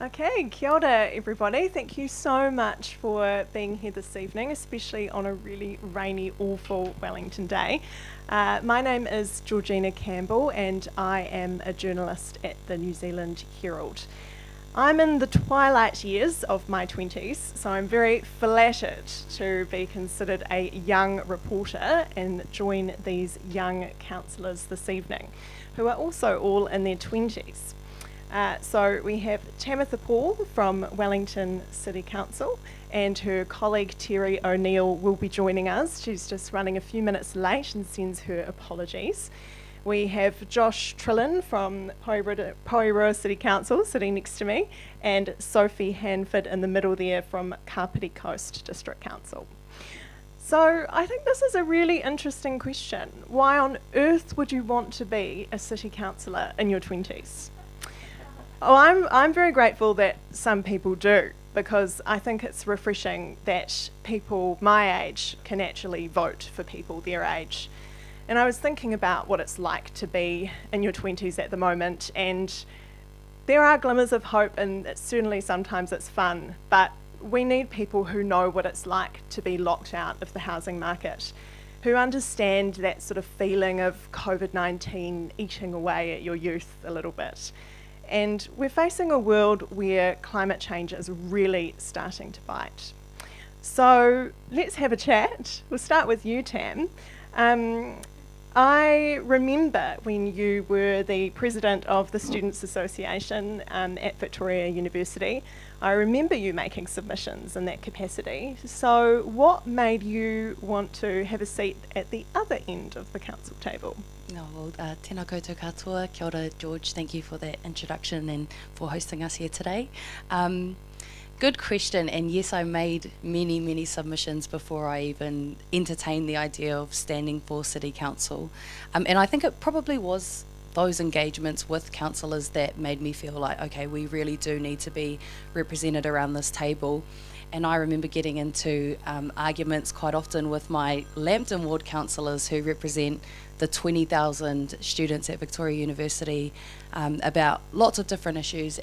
Okay, kia ora everybody. Thank you so much for being here this evening, especially on a really rainy, awful Wellington day. My name is Georgina Campbell and I am a journalist at the New Zealand Herald. I'm in the twilight years of my 20s, so I'm very flattered to be considered a young reporter and join these young councillors this evening, who are also all in their 20s. So we have Tamatha Paul from Wellington City Council, and her colleague Teri O'Neil will be joining us. She's just running a few minutes late and sends her apologies. We have Josh Trlin from Porirua City Council sitting next to me, and Sophie Handford in the middle there from Kapiti Coast District Council. So I think this is a really interesting question. Why on earth would you want to be a city councillor in your 20s? Oh, I'm very grateful that some people do, because I think it's refreshing that people my age can actually vote for people their age. And I was thinking about what it's like to be in your 20s at the moment, and there are glimmers of hope, and certainly sometimes it's fun, but we need people who know what it's like to be locked out of the housing market, who understand that sort of feeling of COVID-19 eating away at your youth a little bit. And we're facing a world where climate change is really starting to bite. So let's have a chat. We'll start with you, Tam. I remember when you were the president of the Students' Association at Victoria University. I remember you making submissions in that capacity. So what made you want to have a seat at the other end of the council table? Tēnā koutou katoa, kia ora George, thank you for that introduction and for hosting us here today. Good question, and yes, I made many submissions before I even entertained the idea of standing for City Council. And I think it probably was those engagements with councillors that made me feel like, okay, we really do need to be represented around this table. And I remember getting into arguments quite often with my Lambton ward councillors who represent the 20,000 students at Victoria University about lots of different issues,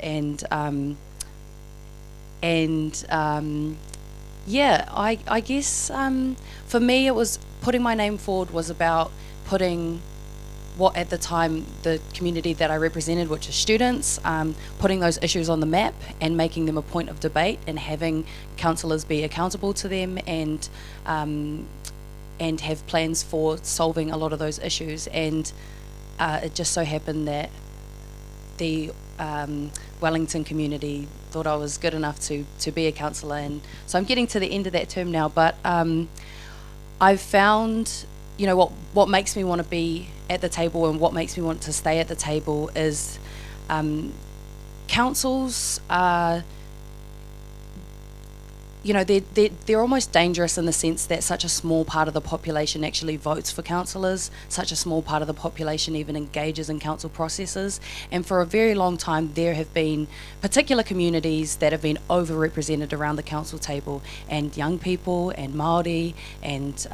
yeah, I guess for me it was putting my name forward was about putting what at the time the community that I represented, which is students, putting those issues on the map and making them a point of debate and having councillors be accountable to them and have plans for solving a lot of those issues. And it just so happened that the Wellington community thought I was good enough to be a councillor, and so I'm getting to the end of that term now, but I've found, you know, what makes me want to be at the table and what makes me want to stay at the table is councils are, you know, they're almost dangerous in the sense that such a small part of the population actually votes for councillors, such a small part of the population even engages in council processes, and for a very long time there have been particular communities that have been overrepresented around the council table, and young people and Māori and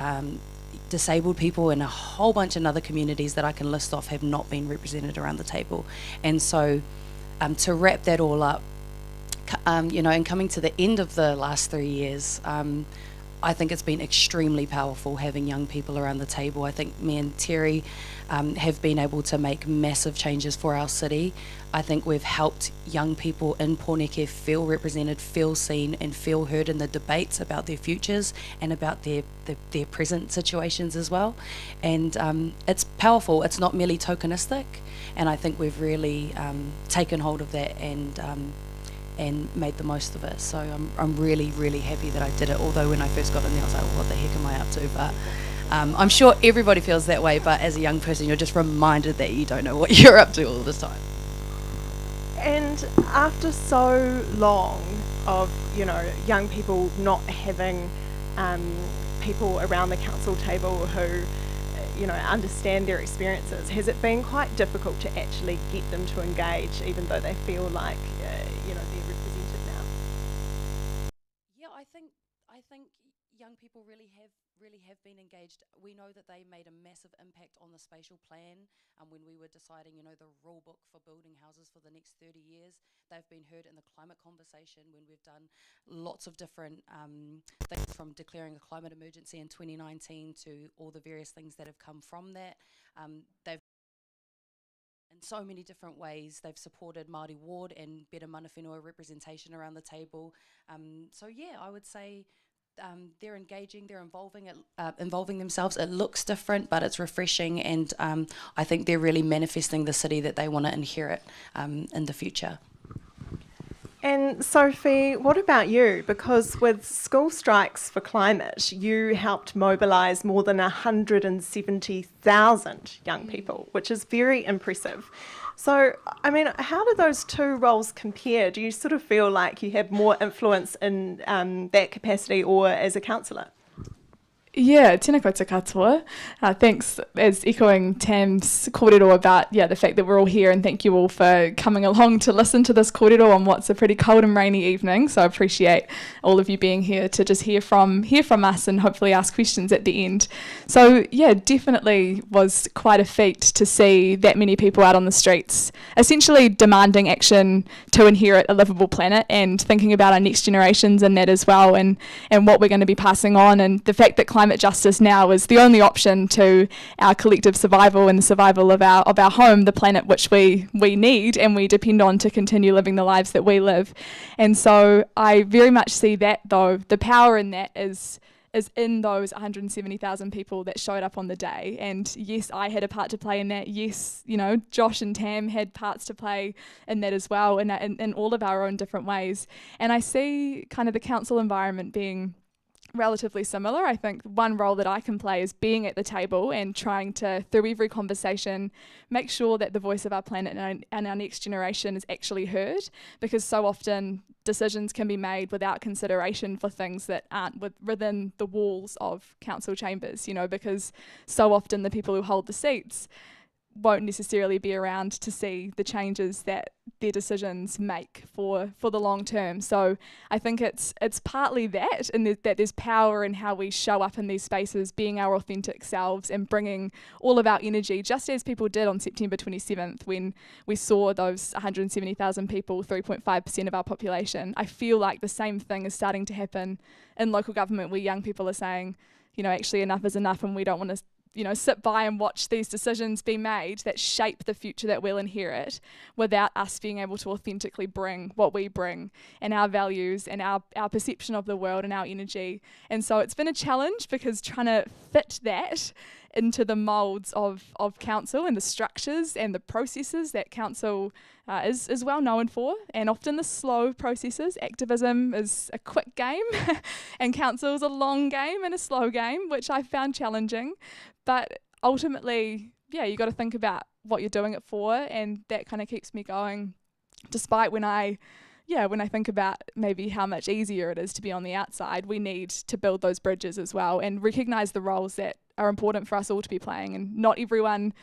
disabled people and a whole bunch of other communities that I can list off have not been represented around the table. And so to wrap that all up, you know, and coming to the end of the last 3 years, I think it's been extremely powerful having young people around the table. I think me and Teri have been able to make massive changes for our city. I think we've helped young people in Pōneke feel represented, feel seen and feel heard in the debates about their futures and about their present situations as well. And it's powerful, it's not merely tokenistic, and I think we've really taken hold of that and made the most of it. So I'm really happy that I did it, although when I first got in there I was like, well, what the heck am I up to? But I'm sure everybody feels that way, but as a young person you're just reminded that you don't know what you're up to all the time. And after so long of, you know, young people not having people around the council table who, you know, understand their experiences, has it been quite difficult to actually get them to engage, even though they feel like, you know, they're represented now? Yeah, I think young people really have really have been engaged. We know that they made a massive impact on the spatial plan when we were deciding, the rule book for building houses for the next 30 years. They've been heard in the climate conversation when we've done lots of different things, from declaring a climate emergency in 2019 to all the various things that have come from that. They've in so many different ways. They've supported Māori ward and better mana whenua representation around the table. So yeah, I would say they're engaging, they're involving themselves. It looks different, but it's refreshing, and I think they're really manifesting the city that they want to inherit in the future. And Sophie, what about you? Because with School Strikes for Climate, you helped mobilise more than 170,000 young people, which is very impressive. So, I mean, how do those two roles compare? Do you sort of feel like you have more influence in that capacity or as a councillor? Yeah, tēnā koutou katoa. Thanks, as echoing Tam's kōrero about the fact that we're all here, and thank you all for coming along to listen to this kōrero on what's a pretty cold and rainy evening. So I appreciate all of you being here to just hear from us and hopefully ask questions at the end. So yeah, definitely was quite a feat to see that many people out on the streets, essentially demanding action to inherit a livable planet, and thinking about our next generations and that as well, and what we're going to be passing on, and the fact that climate justice now is the only option to our collective survival and the survival of our home, the planet which we need and we depend on to continue living the lives that we live. And so I very much see that, though, the power in that is in those 170,000 people that showed up on the day. And yes, I had a part to play in that. Yes, Josh and Tam had parts to play in that as well, and in all of our own different ways. And I see kind of the council environment being relatively similar. I think one role that I can play is being at the table and trying to, through every conversation, make sure that the voice of our planet and our next generation is actually heard, because so often decisions can be made without consideration for things that aren't within the walls of council chambers, because so often the people who hold the seats won't necessarily be around to see the changes that their decisions make for the long term. So I think it's partly that, and that there's power in how we show up in these spaces, being our authentic selves and bringing all of our energy, just as people did on September 27th when we saw those 170,000 people, 3.5% of our population. I feel like the same thing is starting to happen in local government, where young people are saying, actually enough is enough, and we don't want to sit by and watch these decisions be made that shape the future that we'll inherit, without us being able to authentically bring what we bring and our values and our perception of the world and our energy. And so it's been a challenge, because trying to fit that into the moulds of council and the structures and the processes that council is well known for, and often the slow processes. Activism is a quick game and council is a long game and a slow game, which I found challenging. But ultimately, you got to think about what you're doing it for, and that kind of keeps me going, despite when I think about maybe how much easier it is to be on the outside. We need to build those bridges as well and recognise the roles that are important for us all to be playing. And not everyone,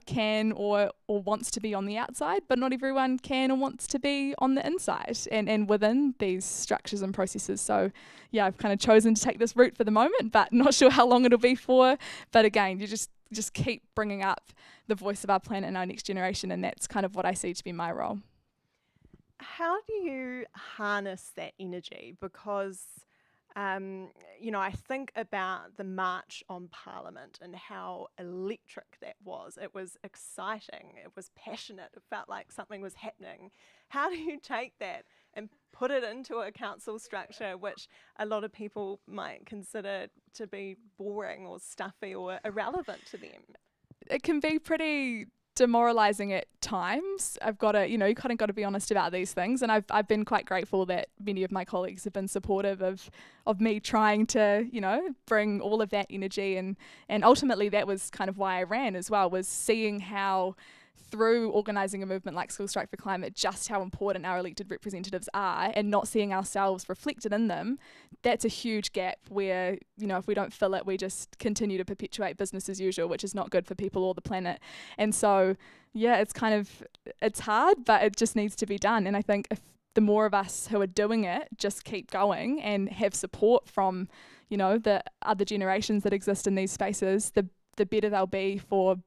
can or wants to be on the outside, but not everyone can or wants to be on the inside and within these structures and processes. So I've kind of chosen to take this route for the moment, but not sure how long it'll be for. But again, you just keep bringing up the voice of our planet and our next generation, and that's kind of what I see to be my role. How do you harness that energy? Because I think about the March on Parliament and how electric that was. It was exciting, it was passionate, it felt like something was happening. How do you take that and put it into a council structure which a lot of people might consider to be boring or stuffy or irrelevant to them? It can be pretty demoralising at times. I've got to, you kind of got to be honest about these things, and I've been quite grateful that many of my colleagues have been supportive of me trying to, bring all of that energy, and ultimately that was kind of why I ran as well, was seeing how through organising a movement like School Strike for Climate, just how important our elected representatives are, and not seeing ourselves reflected in them. That's a huge gap where, if we don't fill it, we just continue to perpetuate business as usual, which is not good for people or the planet. And so, it's hard, but it just needs to be done. And I think the more of us who are doing it just keep going and have support from, the other generations that exist in these spaces, the better they'll be for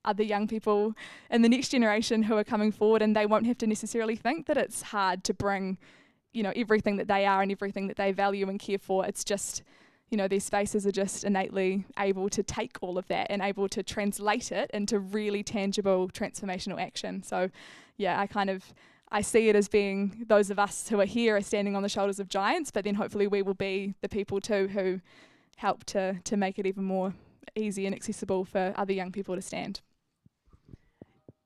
other young people in the next generation who are coming forward, and they won't have to necessarily think that it's hard to bring, everything that they are and everything that they value and care for. It's just, these spaces are just innately able to take all of that and able to translate it into really tangible transformational action. So yeah, I see it as being those of us who are here are standing on the shoulders of giants, but then hopefully we will be the people too who help to make it even more easy and accessible for other young people to stand.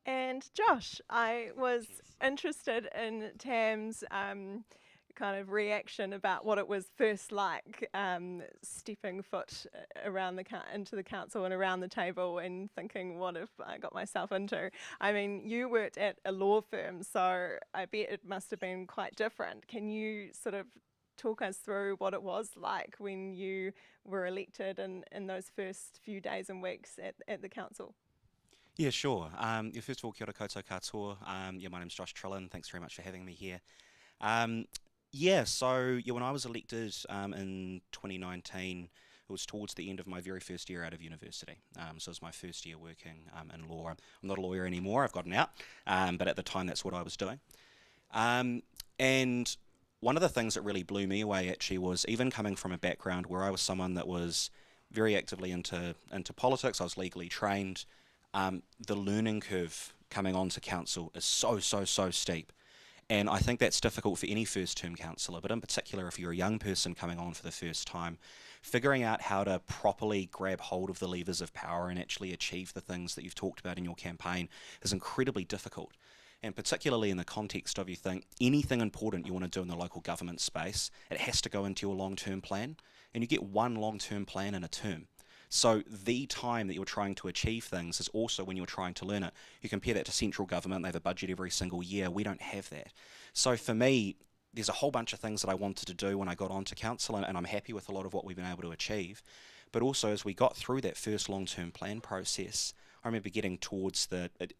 And Josh, I was interested in Tam's kind of reaction about what it was first like stepping foot around into the council and around the table and thinking, what have I got myself into? I mean, you worked at a law firm, so I bet it must have been quite different. Can you sort of talk us through what it was like when you were elected in those first few days and weeks at the council? Yeah, sure. First of all, kia ora koutou katoa. My name's Josh Trlin. Thanks very much for having me here. When I was elected in 2019, it was towards the end of my very first year out of university. So it was my first year working in law. I'm not a lawyer anymore, I've gotten out, but at the time that's what I was doing. And one of the things that really blew me away actually was, even coming from a background where I was someone that was very actively into politics, I was legally trained, the learning curve coming onto council is so steep. And I think that's difficult for any first-term councillor, but in particular if you're a young person coming on for the first time, figuring out how to properly grab hold of the levers of power and actually achieve the things that you've talked about in your campaign is incredibly difficult. And particularly in the context of, you think anything important you want to do in the local government space, it has to go into your long-term plan, and you get one long-term plan in a term. So the time that you're trying to achieve things is also when you're trying to learn it. You compare that to central government, they have a budget every single year. We don't have that. So for me, there's a whole bunch of things that I wanted to do when I got onto council, and I'm happy with a lot of what we've been able to achieve. But also, as we got through that first long-term plan process, I remember getting towards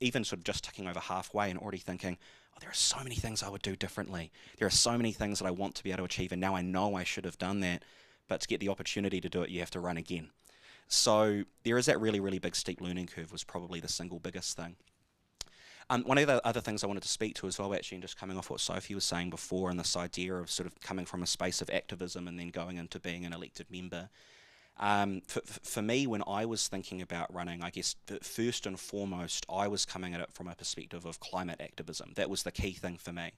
even sort of just ticking over halfway and already thinking, there are so many things I would do differently. There are so many things that I want to be able to achieve, and now I know I should have done that. But to get the opportunity to do it, you have to run again. So there is that really, really big steep learning curve was probably the single biggest thing. One of the other things I wanted to speak to as well, actually, and just coming off what Sophie was saying before, and this idea of sort of coming from a space of activism and then going into being an elected member. For me, when I was thinking about running, I guess first and foremost, I was coming at it from a perspective of climate activism. That was the key thing for me.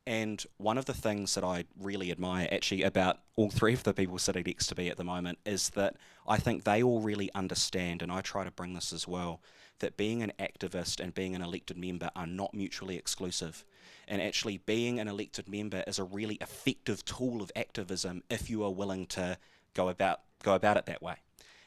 And one of the things that I really admire actually about all three of the people sitting next to me at the moment is that I think they all really understand, and I try to bring this as well, that being an activist and being an elected member are not mutually exclusive. And actually being an elected member is a really effective tool of activism if you are willing to go about it that way.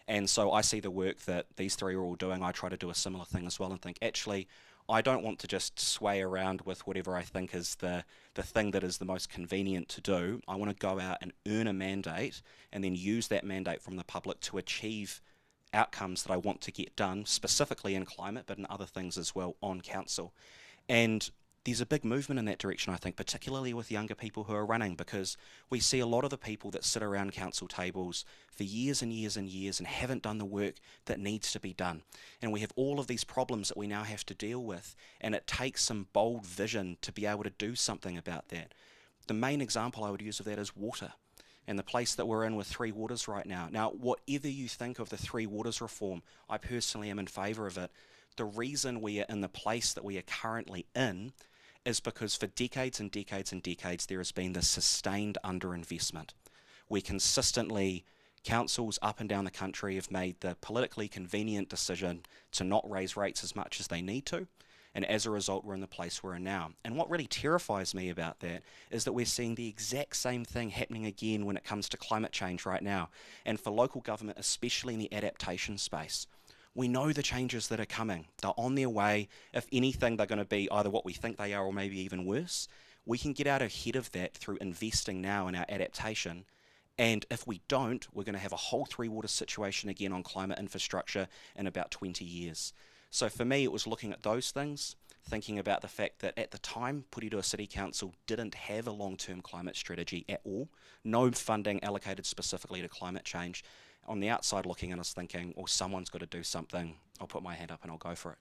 And so I see the work that these three are all doing. I try to do a similar thing as well and think, actually, I don't want to just sway around with whatever I think is the thing that is the most convenient to do. I want to go out and earn a mandate and then use that mandate from the public to achieve outcomes that I want to get done, specifically in climate, but in other things as well on council. And there's a big movement in that direction, I think, particularly with younger people who are running, because we see a lot of the people that sit around council tables for years and years and years and haven't done the work that needs to be done. And we have all of these problems that we now have to deal with, and it takes some bold vision to be able to do something about that. The main example I would use of that is water, and the place that we're in with Three Waters right now. Now, whatever you think of the Three Waters reform, I personally am in favour of it. The reason we are in the place that we are currently in is because for decades and decades and decades there has been this sustained underinvestment. We consistently, councils up and down the country have made the politically convenient decision to not raise rates as much as they need to, and as a result we're in the place we're in now. And what really terrifies me about that is that we're seeing the exact same thing happening again when it comes to climate change right now, and for local government, especially in the adaptation space. We know the changes that are coming. They're on their way. If anything, they're going to be either what we think they are or maybe even worse. We can get out ahead of that through investing now in our adaptation. And if we don't, we're going to have a whole Three Waters situation again on climate infrastructure in about 20 years. So for me, it was looking at those things, thinking about the fact that at the time, Porirua City Council didn't have a long-term climate strategy at all. No funding allocated specifically to climate change. On the outside looking in, I was thinking, well, someone's got to do something. I'll put my hand up and I'll go for it.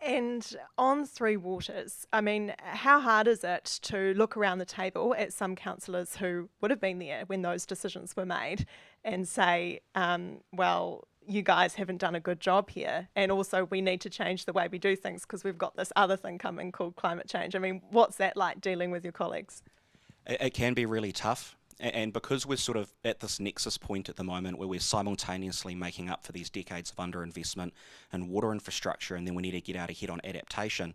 And on Three Waters, I mean, how hard is it to look around the table at some councillors who would have been there when those decisions were made and say, well, you guys haven't done a good job here, and also we need to change the way we do things because we've got this other thing coming called climate change. I mean, what's that like dealing with your colleagues? It can be really tough. And because we're sort of at this nexus point at the moment where we're simultaneously making up for these decades of underinvestment in water infrastructure, and then we need to get out ahead on adaptation,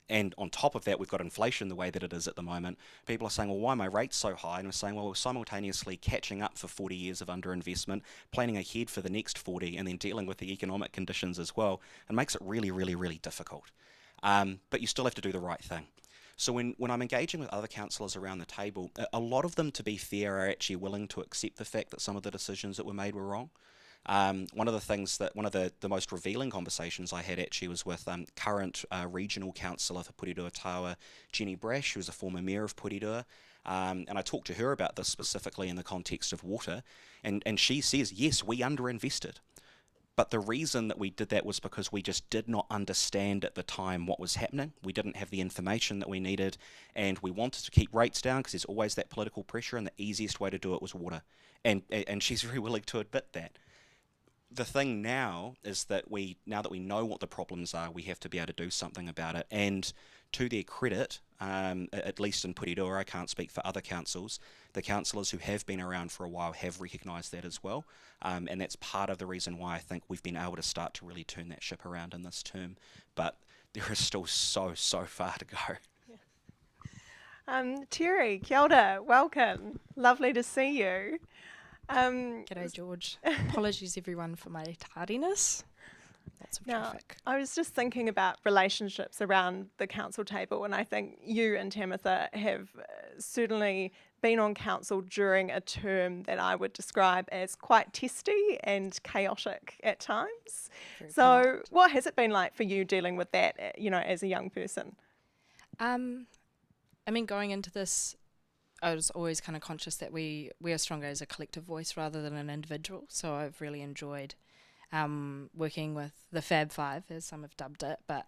and on top of that we've got inflation the way that it is at the moment, people are saying, well, why are my rates so high? And we're saying, well, we're simultaneously catching up for 40 years of underinvestment, planning ahead for the next 40, and then dealing with the economic conditions as well. It makes it really, really, really difficult. But you still have to do the right thing. So when I'm engaging with other councillors around the table, a lot of them, to be fair, are actually willing to accept the fact that some of the decisions that were made were wrong. One of the most revealing conversations I had actually was with current regional councillor for Porirua Tawa, Jenny Brash, who's a former mayor of Porirua. And I talked to her about this specifically in the context of water, and she says, yes, we underinvested. But the reason that we did that was because we just did not understand at the time what was happening. We didn't have the information that we needed, and we wanted to keep rates down because there's always that political pressure, and the easiest way to do it was water. And she's very willing to admit that. The thing now is that now that we know what the problems are, we have to be able to do something about it. And to their credit, at least in Porirua, I can't speak for other councils, the councillors who have been around for a while have recognised that as well. And that's part of the reason why I think we've been able to start to really turn that ship around in this term. But there is still so far to go. Teri, kia ora, welcome. Lovely to see you. G'day, George. Apologies, everyone, for my tardiness. Lots of traffic. I was just thinking about relationships around the council table, and I think you and Tamatha have certainly been on council during a term that I would describe as quite testy and chaotic at times. So polite. What has it been like for you dealing with that, as a young person? I mean, going into this, I was always kind of conscious that we are stronger as a collective voice rather than an individual. So I've really enjoyed working with the Fab Five, as some have dubbed it. But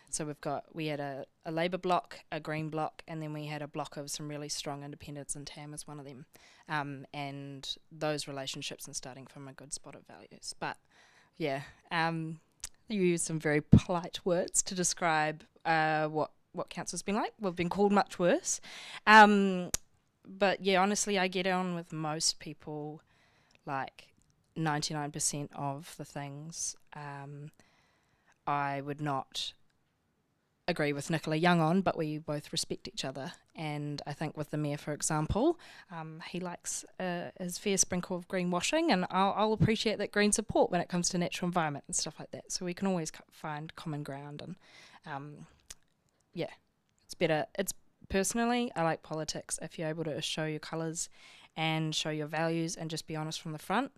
so we had a Labour block, a Green block, and then we had a block of some really strong independents, and Tam is one of them. And those relationships and starting from a good spot of values. But yeah, you use some very polite words to describe what council's been like. We've been called much worse. But yeah, honestly, I get on with most people, like 99% of the things. I would not agree with Nicola Young on, but we both respect each other. And I think with the mayor, for example, he likes his fair sprinkle of greenwashing, and I'll appreciate that green support when it comes to natural environment and stuff like that. So we can always find common ground, and yeah, it's better. It's personally, I like politics if you're able to show your colours and show your values and just be honest from the front,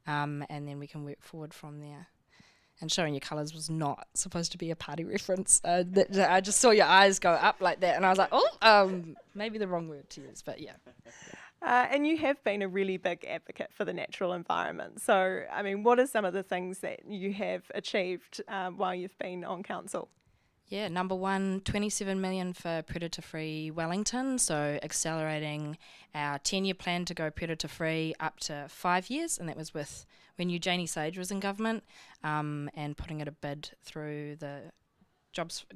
and then we can work forward from there. And showing your colours was not supposed to be a party reference. I just saw your eyes go up like that, and I was like, oh, maybe the wrong word to use, but yeah. And you have been a really big advocate for the natural environment. So, I mean, what are some of the things that you have achieved while you've been on council? Yeah, number one, 27 million for predator-free Wellington, so accelerating our 10-year plan to go predator-free up to 5 years, and that was with when Eugenie Sage was in government, and putting it a bid through the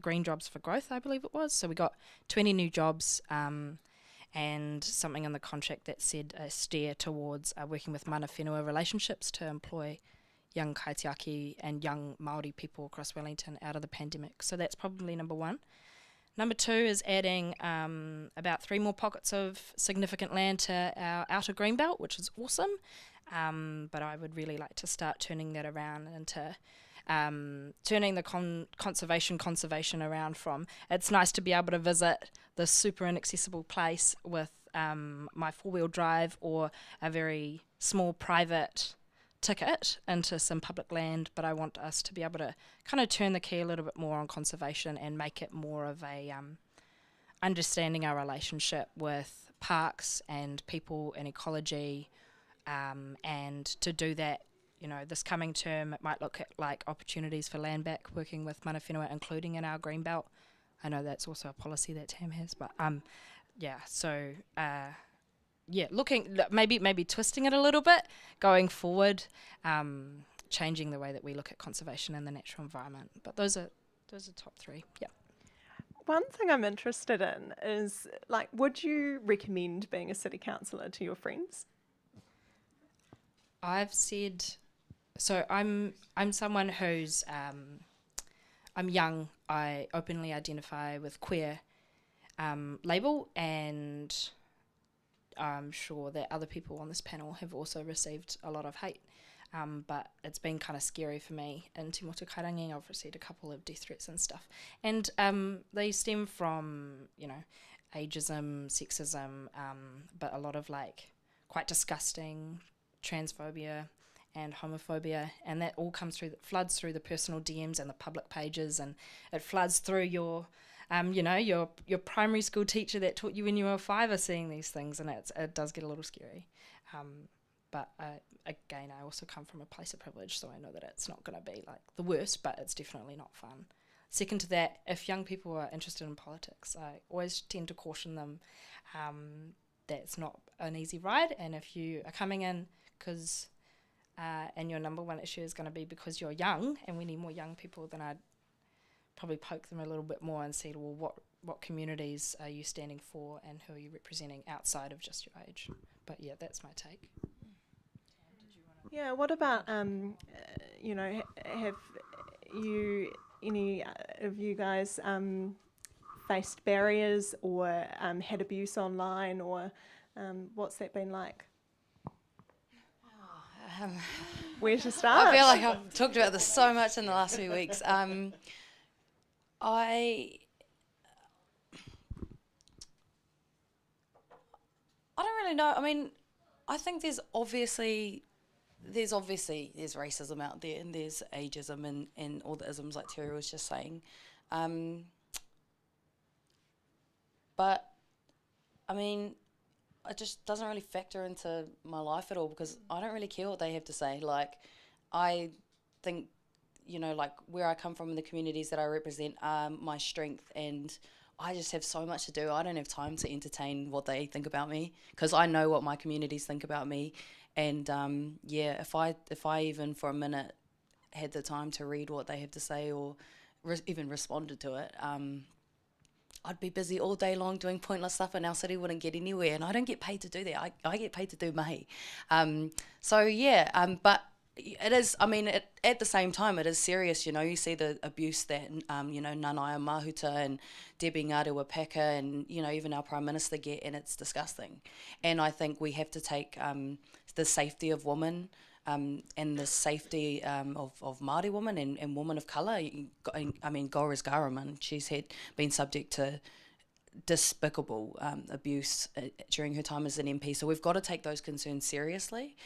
Green Jobs for Growth, I believe it was. So we got 20 new jobs, and something in the contract that said a steer towards working with mana whenua relationships to employ young kaitiaki and young Māori people across Wellington out of the pandemic. So that's probably number one. Number two is adding about 3 more pockets of significant land to our outer greenbelt, which is awesome. But I would really like to start turning that around into turning the conservation around from it's nice to be able to visit this super inaccessible place with my 4-wheel drive or a very small private ticket into some public land, but I want us to be able to kind of turn the key a little bit more on conservation and make it more of a understanding our relationship with parks and people and ecology, and to do that, you know, this coming term it might look at like opportunities for land back, working with mana whenua, including in our greenbelt. I know that's also a policy that TAM has, but looking maybe twisting it a little bit going forward, changing the way that we look at conservation and the natural environment. But those are top three. Yeah. One thing I'm interested in is, like, would you recommend being a city councillor to your friends? I've said, so I'm someone who's I'm young. I openly identify with queer label, and I'm sure that other people on this panel have also received a lot of hate. But it's been kind of scary for me in Te Motu Kairangi. I've received a couple of death threats and stuff. And they stem from, you know, ageism, sexism, but a lot of like quite disgusting transphobia and homophobia. And that all comes through, floods through the personal DMs and the public pages, and it floods through your your primary school teacher that taught you when you were 5 are seeing these things, and it does get a little scary. But again, I also come from a place of privilege, so I know that it's not going to be like the worst, but it's definitely not fun. Second to that, if young people are interested in politics, I always tend to caution them that it's not an easy ride, and if you are coming in because and your number one issue is going to be because you're young and we need more young people, then I'd probably poke them a little bit more and say, well, what communities are you standing for and who are you representing outside of just your age? But yeah, that's my take. Yeah, what about, you know, have you, any of you guys faced barriers or had abuse online, or what's that been like? Where to start? I feel like I've talked about this so much in the last few weeks. I don't really know. I mean, I think there's obviously racism out there, and there's ageism and all the isms like Teri was just saying. But I mean, it just doesn't really factor into my life at all, because I don't really care what they have to say. Like, I think, you know, like where I come from and the communities that I represent are my strength, and I just have so much to do. I don't have time to entertain what they think about me, because I know what my communities think about me. And if I even for a minute had the time to read what they have to say, or even responded to it, I'd be busy all day long doing pointless stuff, and our city wouldn't get anywhere. And I don't get paid to do that. I get paid to do mahi. But it is, I mean, at the same time, it is serious. You know, you see the abuse that, Nanaia Mahuta and Debbie Ngarewa Peka and, you know, even our Prime Minister get, and it's disgusting. And I think we have to take the safety of women and the safety of Māori women and women of colour. I mean, Gora's Garaman, she's been subject to despicable abuse during her time as an MP. So we've got to take those concerns seriously.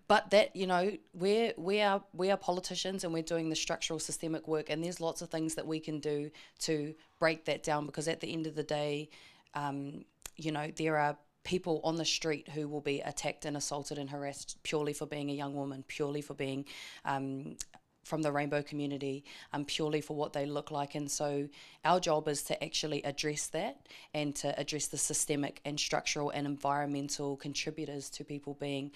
But that, you know, we are politicians, and we're doing the structural systemic work, and there's lots of things that we can do to break that down, because at the end of the day, you know, there are people on the street who will be attacked and assaulted and harassed purely for being a young woman, purely for being from the rainbow community, purely for what they look like. And so our job is to actually address that, and to address the systemic and structural and environmental contributors to people being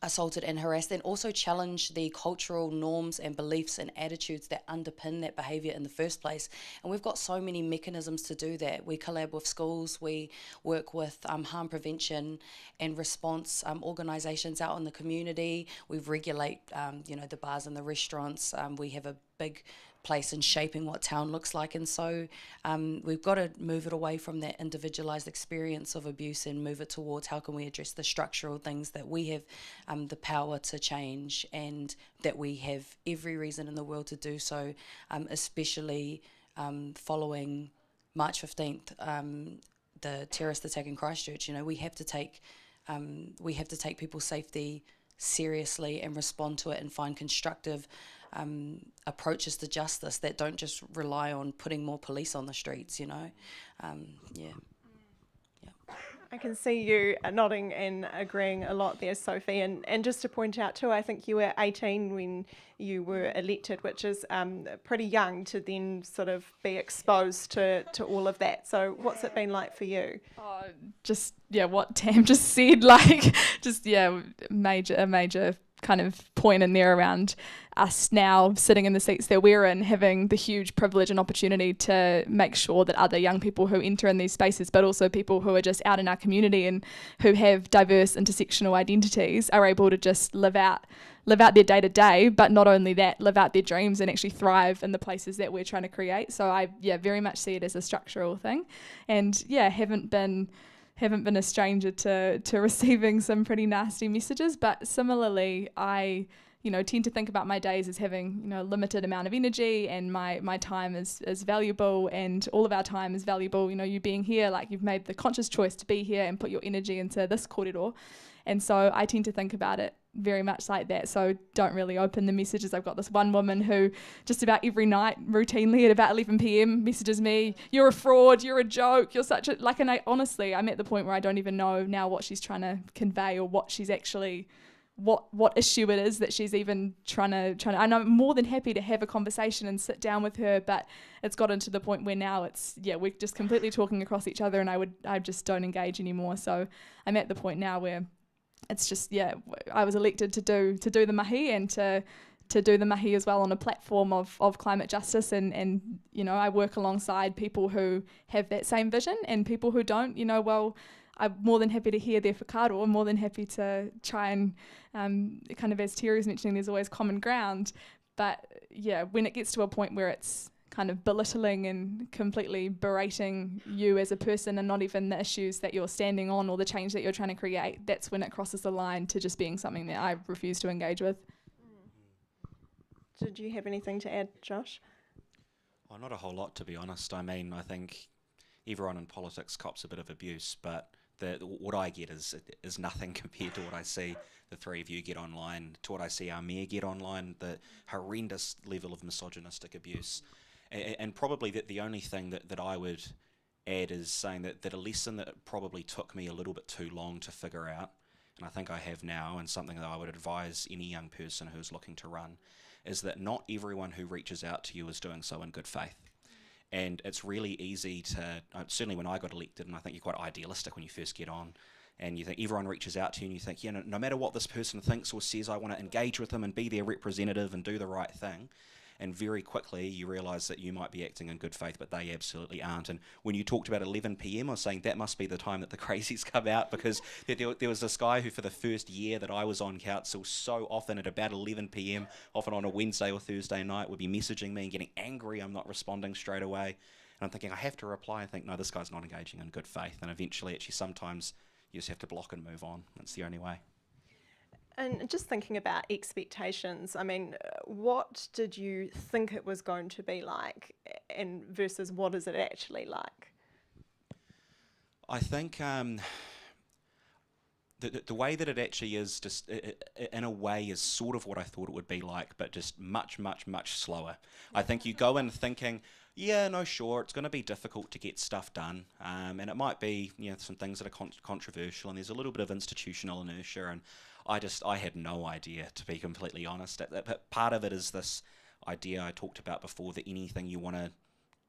assaulted and harassed, and also challenge the cultural norms and beliefs and attitudes that underpin that behaviour in the first place. And we've got so many mechanisms to do that. We collab with schools, we work with harm prevention and response organisations out in the community. We regulate, the bars and the restaurants. We have a big place in shaping what town looks like, and so we've got to move it away from that individualised experience of abuse and move it towards how can we address the structural things that we have the power to change, and that we have every reason in the world to do so, especially following March 15th, the terrorist attack in Christchurch. You know, we have to take We have to take people's safety seriously and respond to it and find constructive approaches to justice that don't just rely on putting more police on the streets, you know. Yeah. I can see you nodding and agreeing a lot there, Sophie. And just to point out too, I think you were 18 when you were elected, which is pretty young to then sort of be exposed to all of that. So what's it been like for you? What Tam just said, like, a major kind of point in there around us now sitting in the seats that we're in, having the huge privilege and opportunity to make sure that other young people who enter in these spaces, but also people who are just out in our community and who have diverse intersectional identities, are able to just live out their day to day, but not only that, live out their dreams and actually thrive in the places that we're trying to create. So I very much see it as a structural thing, and haven't been a stranger to receiving some pretty nasty messages. But similarly, I tend to think about my days as having a limited amount of energy, and my time is valuable, and all of our time is valuable. You being here, like, you've made the conscious choice to be here and put your energy into this kōrero. And so I tend to think about it very much like that. So don't really open the messages. I've got this one woman who just about every night, routinely at about 11 p.m, messages me, "You're a fraud, you're a joke, you're such a..." And honestly, I'm at the point where I don't even know now what she's trying to convey, or what she's actually, what issue it is that she's even trying to. And I'm more than happy to have a conversation and sit down with her, but it's gotten to the point where now we're just completely talking across each other, and I just don't engage anymore. So I'm at the point now where it's just, I was elected to do the mahi, and to do the mahi as well on a platform of climate justice, and I work alongside people who have that same vision and people who don't. I'm more than happy to hear their whakaaro. I'm more than happy to try and kind of, as Teri was mentioning, there's always common ground. But when it gets to a point where it's kind of belittling and completely berating you as a person, and not even the issues that you're standing on or the change that you're trying to create, that's when it crosses the line to just being something that I refuse to engage with. Did you have anything to add, Josh? Well, not a whole lot, to be honest. I mean, I think everyone in politics cops a bit of abuse, but what I get is nothing compared to what I see the three of you get online, to what I see our mayor get online, the horrendous level of misogynistic abuse. And probably the only thing that I would add is saying that a lesson that probably took me a little bit too long to figure out, and I think I have now, and something that I would advise any young person who's looking to run, is that not everyone who reaches out to you is doing so in good faith. And it's really easy to, certainly when I got elected, and I think you're quite idealistic when you first get on, and you think everyone reaches out to you and you think, no matter what this person thinks or says, I want to engage with them and be their representative and do the right thing. And very quickly you realise that you might be acting in good faith, but they absolutely aren't. And when you talked about 11 p.m, I was saying that must be the time that the crazies come out, because there was this guy who, for the first year that I was on council, so often at about 11 p.m, often on a Wednesday or Thursday night, would be messaging me and getting angry I'm not responding straight away. And I'm thinking, I have to reply. I think, no, this guy's not engaging in good faith. And eventually, actually, sometimes you just have to block and move on. That's the only way. And just thinking about expectations, I mean, what did you think it was going to be like, and versus what is it actually like? I think the way that it actually is, just in a way, is sort of what I thought it would be like, but just much, much, much slower. I think you go in thinking, sure, it's going to be difficult to get stuff done, and it might be, some things that are controversial, and there's a little bit of institutional inertia, and I had no idea, to be completely honest. But part of it is this idea I talked about before, that anything you want to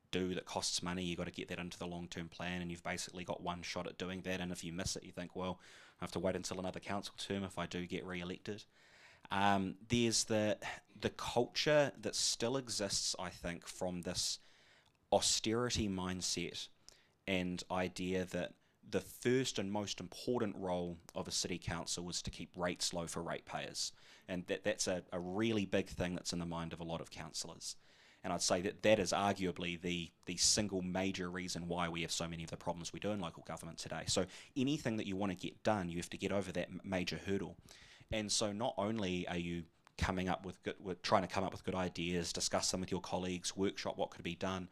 do that costs money, you got to get that into the long-term plan, and you've basically got one shot at doing that, and if you miss it, you think, well, I have to wait until another council term if I do get re-elected. There's the culture that still exists, I think, from this austerity mindset and idea that the first and most important role of a city council was to keep rates low for ratepayers, and that's a really big thing that's in the mind of a lot of councillors. And I'd say that is arguably the single major reason why we have so many of the problems we do in local government today. So anything that you want to get done, you have to get over that major hurdle. And so not only are you trying to come up with good ideas, discuss them with your colleagues, workshop what could be done,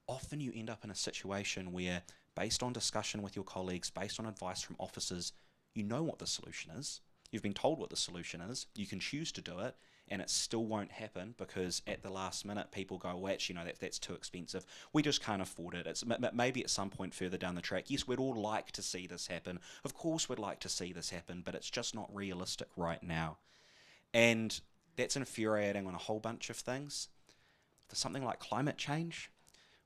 often you end up in a situation where, based on discussion with your colleagues, based on advice from officers, you know what the solution is. You've been told what the solution is. You can choose to do it, and it still won't happen because at the last minute people go, well, actually, no, that's too expensive. We just can't afford it. It's maybe at some point further down the track. Yes, we'd all like to see this happen. Of course we'd like to see this happen, but it's just not realistic right now. And that's infuriating on a whole bunch of things. For something like climate change,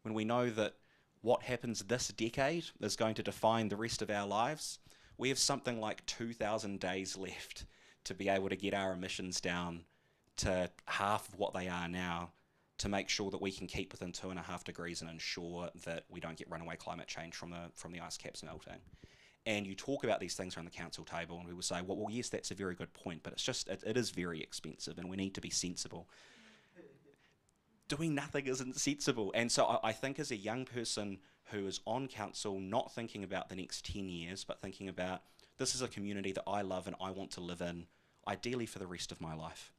when we know that what happens this decade is going to define the rest of our lives, we have something like 2,000 days left to be able to get our emissions down to half of what they are now, to make sure that we can keep within 2.5 degrees and ensure that we don't get runaway climate change from the ice caps melting. And you talk about these things around the council table, and we will say, well, yes, that's a very good point, but it's just, it is very expensive, and we need to be sensible. Doing nothing isn't sensible. And so I think as a young person who is on council, not thinking about the next 10 years, but thinking about, this is a community that I love and I want to live in, ideally for the rest of my life.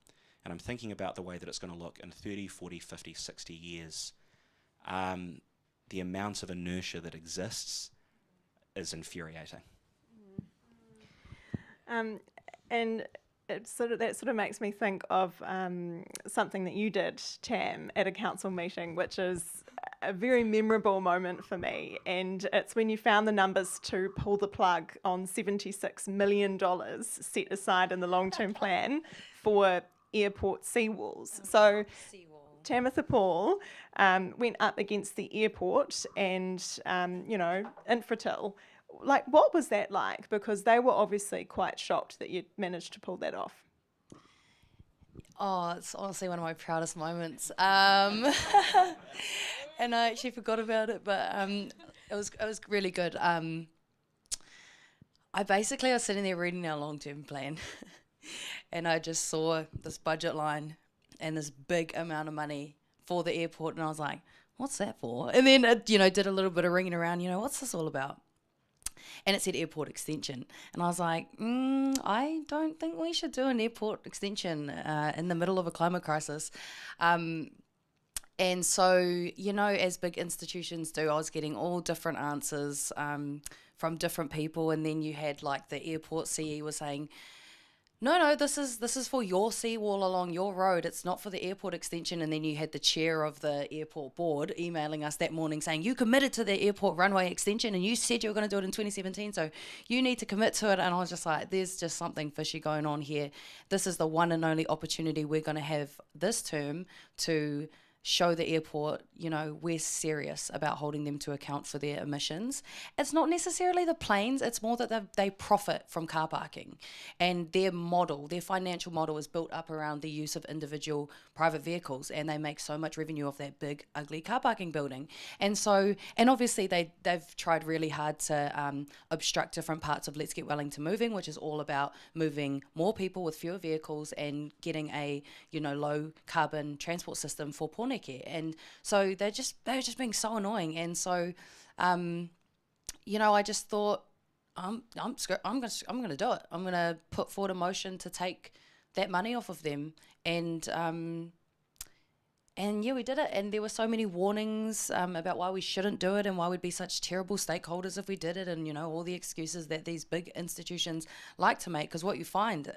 And I'm thinking about the way that it's going to look in 30, 40, 50, 60 years. The amount of inertia that exists is infuriating. And that sort of makes me think of something that you did, Tam, at a council meeting, which is a very memorable moment for me. And it's when you found the numbers to pull the plug on $76 million set aside in the long-term plan for airport seawalls. So Tamatha Paul went up against the airport and, Infratil. Like, what was that like? Because they were obviously quite shocked that you'd managed to pull that off. Oh, it's honestly one of my proudest moments. And I actually forgot about it, but it was really good. I was sitting there reading our long-term plan, and I just saw this budget line and this big amount of money for the airport, and I was like, what's that for? And then it, did a little bit of ringing around, what's this all about? And it said airport extension. And I was like, I don't think we should do an airport extension in the middle of a climate crisis. And so, as big institutions do, I was getting all different answers from different people. And then you had like the airport CE was saying, no, this is for your seawall along your road. It's not for the airport extension. And then you had the chair of the airport board emailing us that morning saying, you committed to the airport runway extension and you said you were going to do it in 2017. So you need to commit to it. And I was just like, there's just something fishy going on here. This is the one and only opportunity we're going to have this term to show the airport, we're serious about holding them to account for their emissions. It's not necessarily the planes, it's more that they profit from car parking. And their financial model is built up around the use of individual private vehicles, and they make so much revenue off that big, ugly car parking building. And obviously they've tried really hard to obstruct different parts of Let's Get Wellington Moving, which is all about moving more people with fewer vehicles and getting a, low carbon transport system for Pōneke. And so they're just being so annoying. And so, I just thought, I'm going to do it. I'm going to put forward a motion to take that money off of them. And yeah, we did it. And there were so many warnings about why we shouldn't do it and why we'd be such terrible stakeholders if we did it, and all the excuses that these big institutions like to make. Because what you find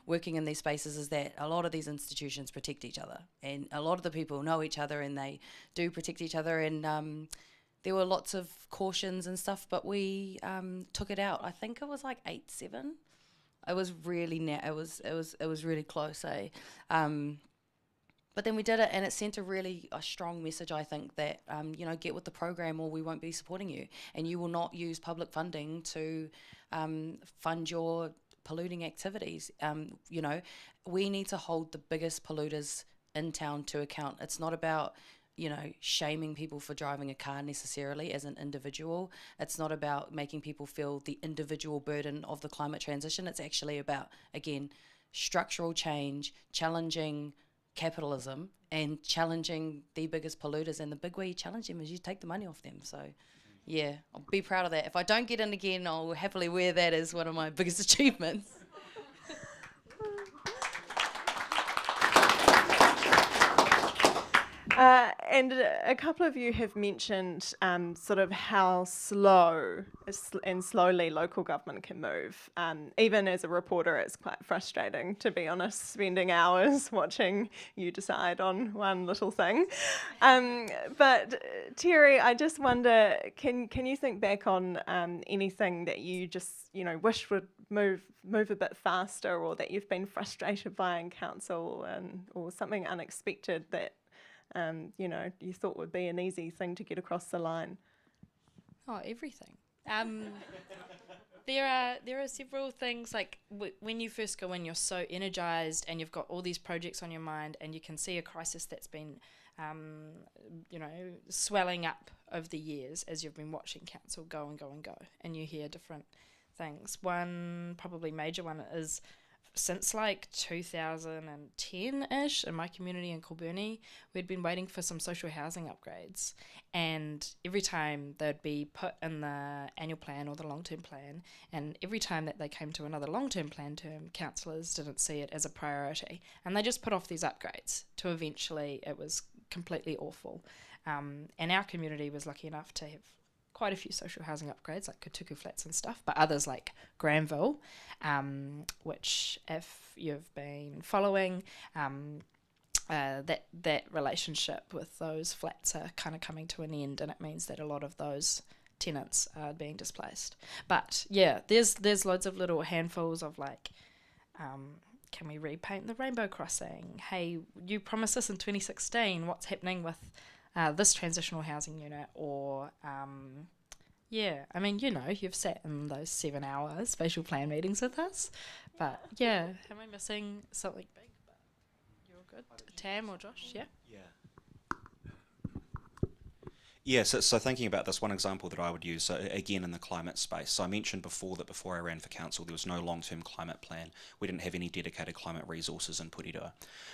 working in these spaces is that a lot of these institutions protect each other, and a lot of the people know each other and they do protect each other. And there were lots of cautions and stuff, but we took it out. I think it was like 8-7. It was really it was really close, eh? But then we did it, and it sent a strong message, I think, that, get with the program or we won't be supporting you. And you will not use public funding to fund your polluting activities. We need to hold the biggest polluters in town to account. It's not about, shaming people for driving a car necessarily as an individual. It's not about making people feel the individual burden of the climate transition. It's actually about, again, structural change, challenging capitalism and challenging the biggest polluters, and the big way you challenge them is you take the money off them. So yeah, I'll be proud of that. If I don't get in again, I'll happily wear that as one of my biggest achievements. And a couple of you have mentioned sort of how slow and slowly local government can move. Even as a reporter, it's quite frustrating, to be honest, spending hours watching you decide on one little thing. But Teri, I just wonder, can you think back on anything that you just wish would move a bit faster, or that you've been frustrated by in council, or something unexpected that you thought would be an easy thing to get across the line? Oh, everything. There are several things, like when you first go in, you're so energised and you've got all these projects on your mind, and you can see a crisis that's been, swelling up over the years as you've been watching council go and go and go, and you hear different things. One probably major one is, since like 2010-ish, in my community in Kilburnie, we'd been waiting for some social housing upgrades, and every time they'd be put in the annual plan or the long-term plan, and every time that they came to another long-term plan term, councillors didn't see it as a priority, and they just put off these upgrades to eventually it was completely awful. And our community was lucky enough to have quite a few social housing upgrades, like Kutuku flats and stuff, but others like Granville, which, if you've been following, that relationship with those flats are kind of coming to an end, and it means that a lot of those tenants are being displaced. But yeah, there's loads of little handfuls of like, can we repaint the rainbow crossing? Hey, you promised us in 2016, what's happening with this transitional housing unit? Or you've sat in those 7-hour spatial plan meetings with us, but yeah, am I missing something big? But you're good. Tam or Josh? Yeah, so thinking about this, one example that I would use, so again in the climate space, so I mentioned before that before I ran for council there was no long-term climate plan. We didn't have any dedicated climate resources in Porirua.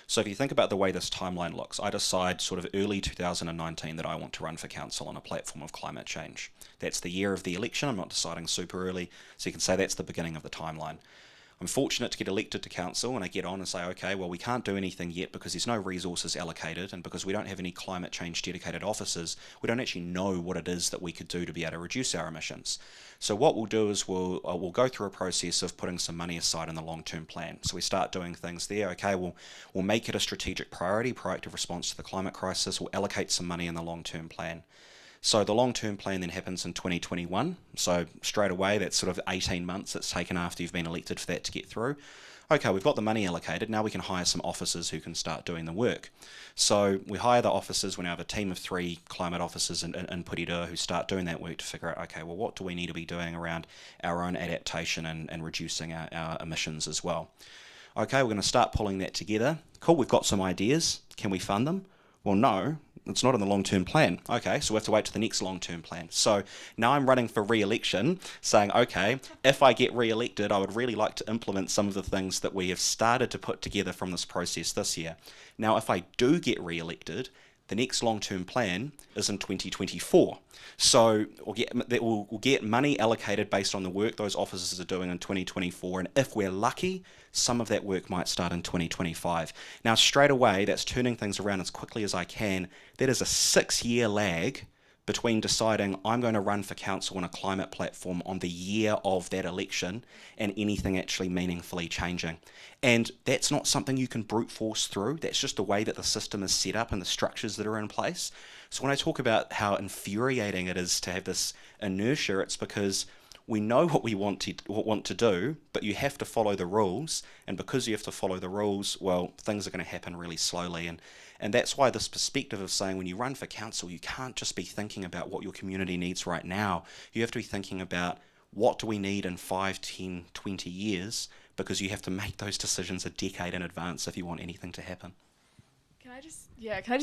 So if you think about the way this timeline looks, I decide sort of early 2019 that I want to run for council on a platform of climate change. That's the year of the election. I'm not deciding super early, so you can say that's the beginning of the timeline. I'm fortunate to get elected to council, and I get on and say, okay, well, we can't do anything yet because there's no resources allocated, and because we don't have any climate change dedicated officers, we don't actually know what it is that we could do to be able to reduce our emissions. So what we'll do is we'll go through a process of putting some money aside in the long-term plan. So we start doing things there. Okay, we'll make it a strategic priority, proactive response to the climate crisis. We'll allocate some money in the long-term plan. So the long-term plan then happens in 2021. So straight away, that's sort of 18 months it's taken after you've been elected for that to get through. Okay, we've got the money allocated. Now we can hire some officers who can start doing the work. So we hire the officers. We now have a team of 3 climate officers in Porirua who start doing that work to figure out, okay, well, what do we need to be doing around our own adaptation and reducing our emissions as well? Okay, we're going to start pulling that together. Cool, we've got some ideas. Can we fund them? Well, no, it's not in the long-term plan. Okay, so we have to wait to the next long-term plan. So now I'm running for re-election, saying, okay, if I get re-elected, I would really like to implement some of the things that we have started to put together from this process this year. Now, if I do get re-elected, the next long-term plan is in 2024. So we'll get money allocated based on the work those officers are doing in 2024, and if we're lucky, some of that work might start in 2025. Now, straight away, that's turning things around as quickly as I can. That is a 6-year lag between deciding I'm going to run for council on a climate platform on the year of that election and anything actually meaningfully changing. And that's not something you can brute force through. That's just the way that the system is set up and the structures that are in place. So when I talk about how infuriating it is to have this inertia, it's because we know what we want to do, but you have to follow the rules. And because you have to follow the rules, well, things are going to happen really slowly. And that's why this perspective of saying when you run for council, you can't just be thinking about what your community needs right now. You have to be thinking about what do we need in 5, 10, 20 years, because you have to make those decisions a decade in advance if you want anything to happen. Can I just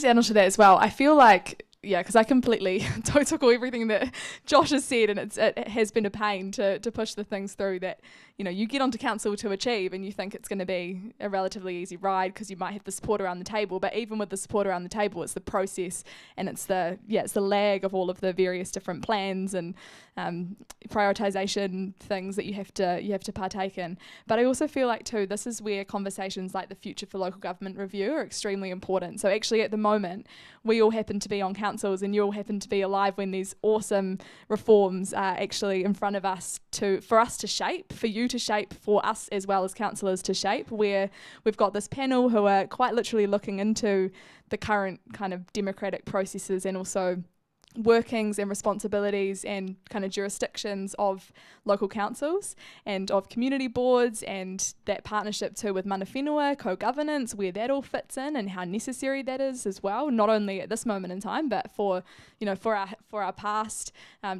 add on to that as well? I feel like because I completely total everything that Josh has said, and it has been a pain to push the things through that, you get onto council to achieve, and you think it's going to be a relatively easy ride because you might have the support around the table. But even with the support around the table, it's the process, and it's the lag of all of the various different plans and prioritisation things that you have to partake in. But I also feel like too, this is where conversations like the Future for Local Government review are extremely important. So actually at the moment, we all happen to be on councils, and you all happen to be alive when these awesome reforms are actually in front of us for us to shape, for you to shape, for us as well as councillors to shape, where we've got this panel who are quite literally looking into the current kind of democratic processes and also workings and responsibilities and kind of jurisdictions of local councils and of community boards, and that partnership too with mana whenua, co-governance, where that all fits in and how necessary that is as well, not only at this moment in time, but for our past,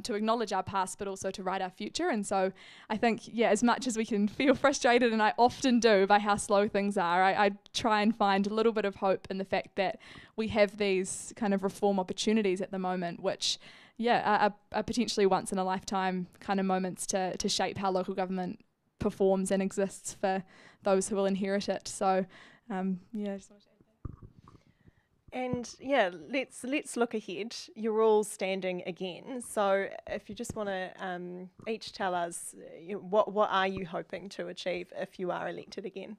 to acknowledge our past, but also to write our future. And so I think, as much as we can feel frustrated, and I often do, by how slow things are, I try and find a little bit of hope in the fact that we have these kind of reform opportunities at the moment, which are potentially once in a lifetime kind of moments to shape how local government performs and exists for those who will inherit it. So I just want to And let's look ahead. You're all standing again. So if you just want to each tell us what are you hoping to achieve if you are elected again?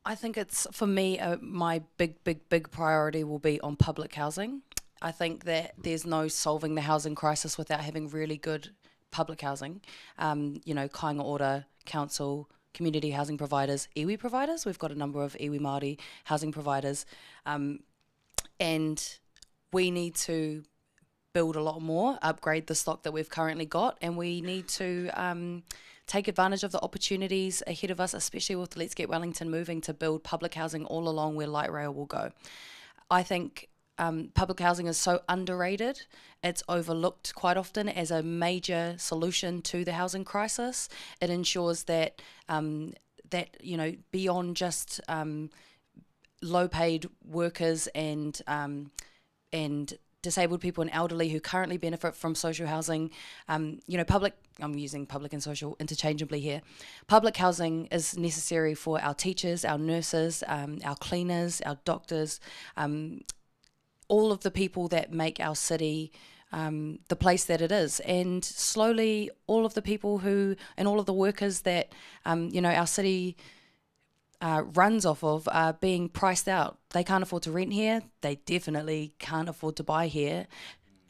I think it's, for me, my big priority will be on public housing. I think that there's no solving the housing crisis without having really good public housing. Kāinga Ora Council, community housing providers, iwi providers. We've got a number of iwi Māori housing providers. And we need to build a lot more, upgrade the stock that we've currently got, and we need to take advantage of the opportunities ahead of us, especially with Let's Get Wellington moving, to build public housing all along where light rail will go. I think public housing is so underrated. It's overlooked quite often as a major solution to the housing crisis. It ensures that beyond just low-paid workers and disabled people and elderly who currently benefit from social housing, I'm using public and social interchangeably here. Public housing is necessary for our teachers, our nurses, our cleaners, our doctors, all of the people that make our city the place that it is. And slowly all of the people and all of the workers that, our city runs off of are being priced out. They can't afford to rent here. They definitely can't afford to buy here.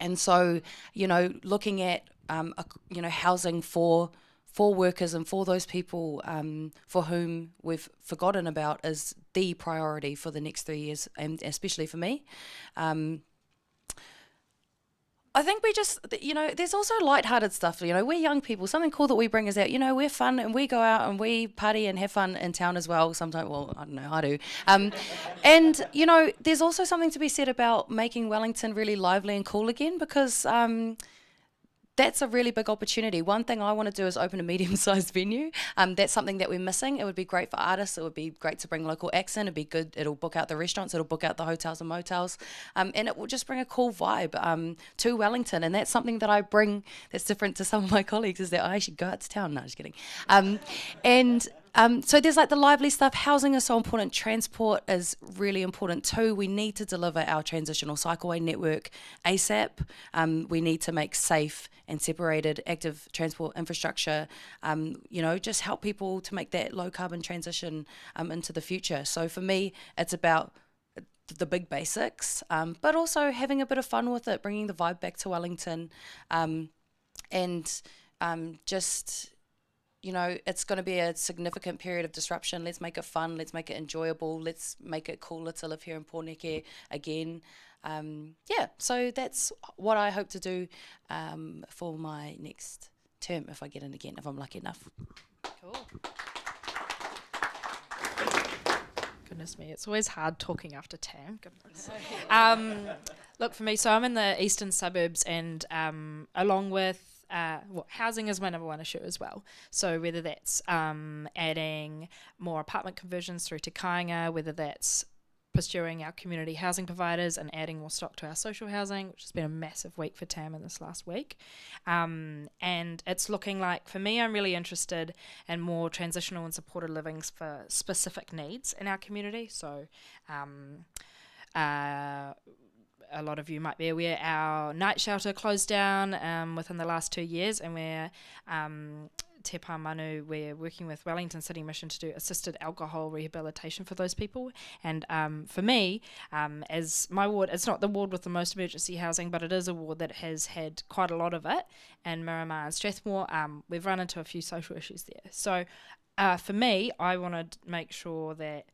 And so, looking at, housing for workers and for those people for whom we've forgotten about is the priority for the next 3 years, and especially for me. I think we just, there's also lighthearted stuff. We're young people. Something cool that we bring is that, we're fun and we go out and we party and have fun in town as well. Sometimes, well, I don't know, I do. And, there's also something to be said about making Wellington really lively and cool again, because that's a really big opportunity. One thing I want to do is open a medium-sized venue. That's something that we're missing. It would be great for artists. It would be great to bring local acts in. It'd be good. It'll book out the restaurants. It'll book out the hotels and motels. And it will just bring a cool vibe to Wellington. And that's something that I bring that's different to some of my colleagues, is that I should go out to town. No, just kidding. So there's the lively stuff. Housing is so important. Transport is really important too. We need to deliver our transitional cycleway network ASAP. We need to make safe and separated active transport infrastructure, just help people to make that low carbon transition into the future. So for me, it's about the big basics, but also having a bit of fun with it, bringing the vibe back to Wellington, it's going to be a significant period of disruption. Let's make it fun. Let's make it enjoyable. Let's make it cooler to live here in Pōneke again. So that's what I hope to do for my next term, if I get in again, if I'm lucky enough. Cool. Goodness me, it's always hard talking after Tam. Goodness. Look, for me, so I'm in the eastern suburbs, and along with housing is my number one issue as well. So whether that's adding more apartment conversions through to Kāinga, whether that's pursuing our community housing providers and adding more stock to our social housing, which has been a massive week for TAM in this last week. And it's looking like, for me, I'm really interested in more transitional and supported livings for specific needs in our community. So a lot of you might be aware our night shelter closed down within the last 2 years, and we're Te Pā Manu, we're working with Wellington City Mission to do assisted alcohol rehabilitation for those people. And for me, as my ward, it's not the ward with the most emergency housing, but it is a ward that has had quite a lot of it. And Miramar and Strathmore, we've run into a few social issues there. So for me, I want to make sure that,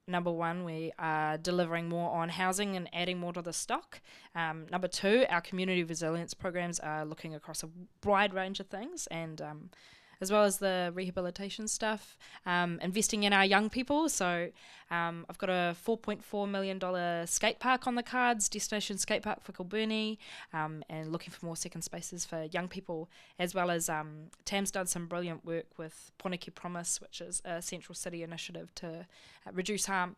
number one, we are delivering more on housing and adding more to the stock. Number two, our community resilience programs are looking across a wide range of things, and as well as the rehabilitation stuff, investing in our young people. So I've got a $4.4 million skate park on the cards, destination skate park for Kilburnie, and looking for more second spaces for young people, as well as Tam's done some brilliant work with Poneke Promise, which is a central city initiative to reduce harm,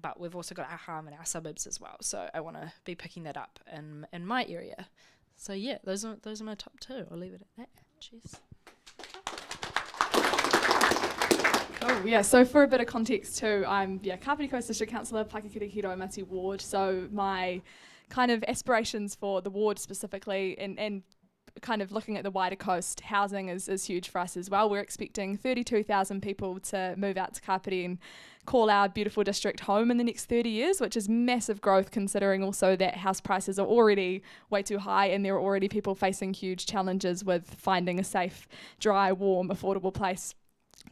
but we've also got our harm in our suburbs as well. So I want to be picking that up in my area. So yeah, those are my top two. I'll leave it at that. Cheers. Oh yeah, so for a bit of context too, I'm Kapiti Coast District Councillor, Pakikirihiro Mati Ward. So my kind of aspirations for the ward specifically, and kind of looking at the wider coast, housing is huge for us as well. We're expecting 32,000 people to move out to Kapiti and call our beautiful district home in the next 30 years, which is massive growth, considering also that house prices are already way too high, and there are already people facing huge challenges with finding a safe, dry, warm, affordable place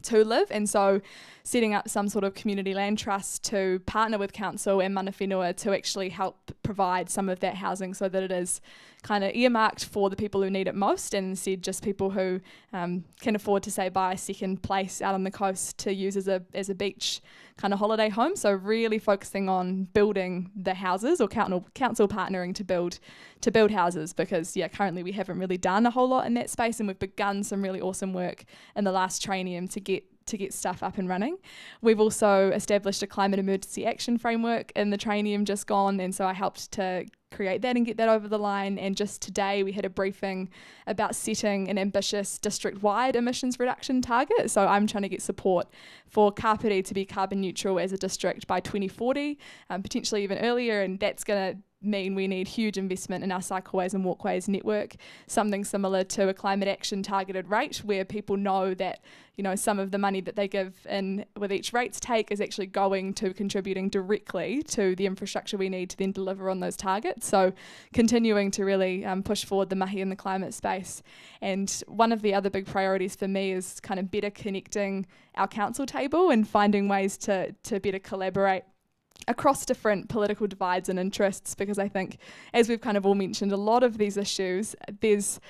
to live. And so setting up some sort of community land trust to partner with council and mana whenua to actually help provide some of that housing so that it is kind of earmarked for the people who need it most, and instead just people who can afford to, say, buy a second place out on the coast to use as a beach kind of holiday home. So really focusing on building the houses, or council partnering to build houses, because currently we haven't really done a whole lot in that space, and we've begun some really awesome work in the last trainium to get stuff up and running. We've also established a climate emergency action framework in the trainium just gone, and so I helped to create that and get that over the line. And just today we had a briefing about setting an ambitious district-wide emissions reduction target. So I'm trying to get support for Kapiti to be carbon neutral as a district by 2040, potentially even earlier, and that's going to mean we need huge investment in our cycleways and walkways network, something similar to a climate action targeted rate, where people know that some of the money that they give in with each rates take is actually going to contributing directly to the infrastructure we need to then deliver on those targets. So continuing to really push forward the mahi in the climate space. And one of the other big priorities for me is kind of better connecting our council table and finding ways to better collaborate across different political divides and interests, because I think, as we've kind of all mentioned, a lot of these issues, there's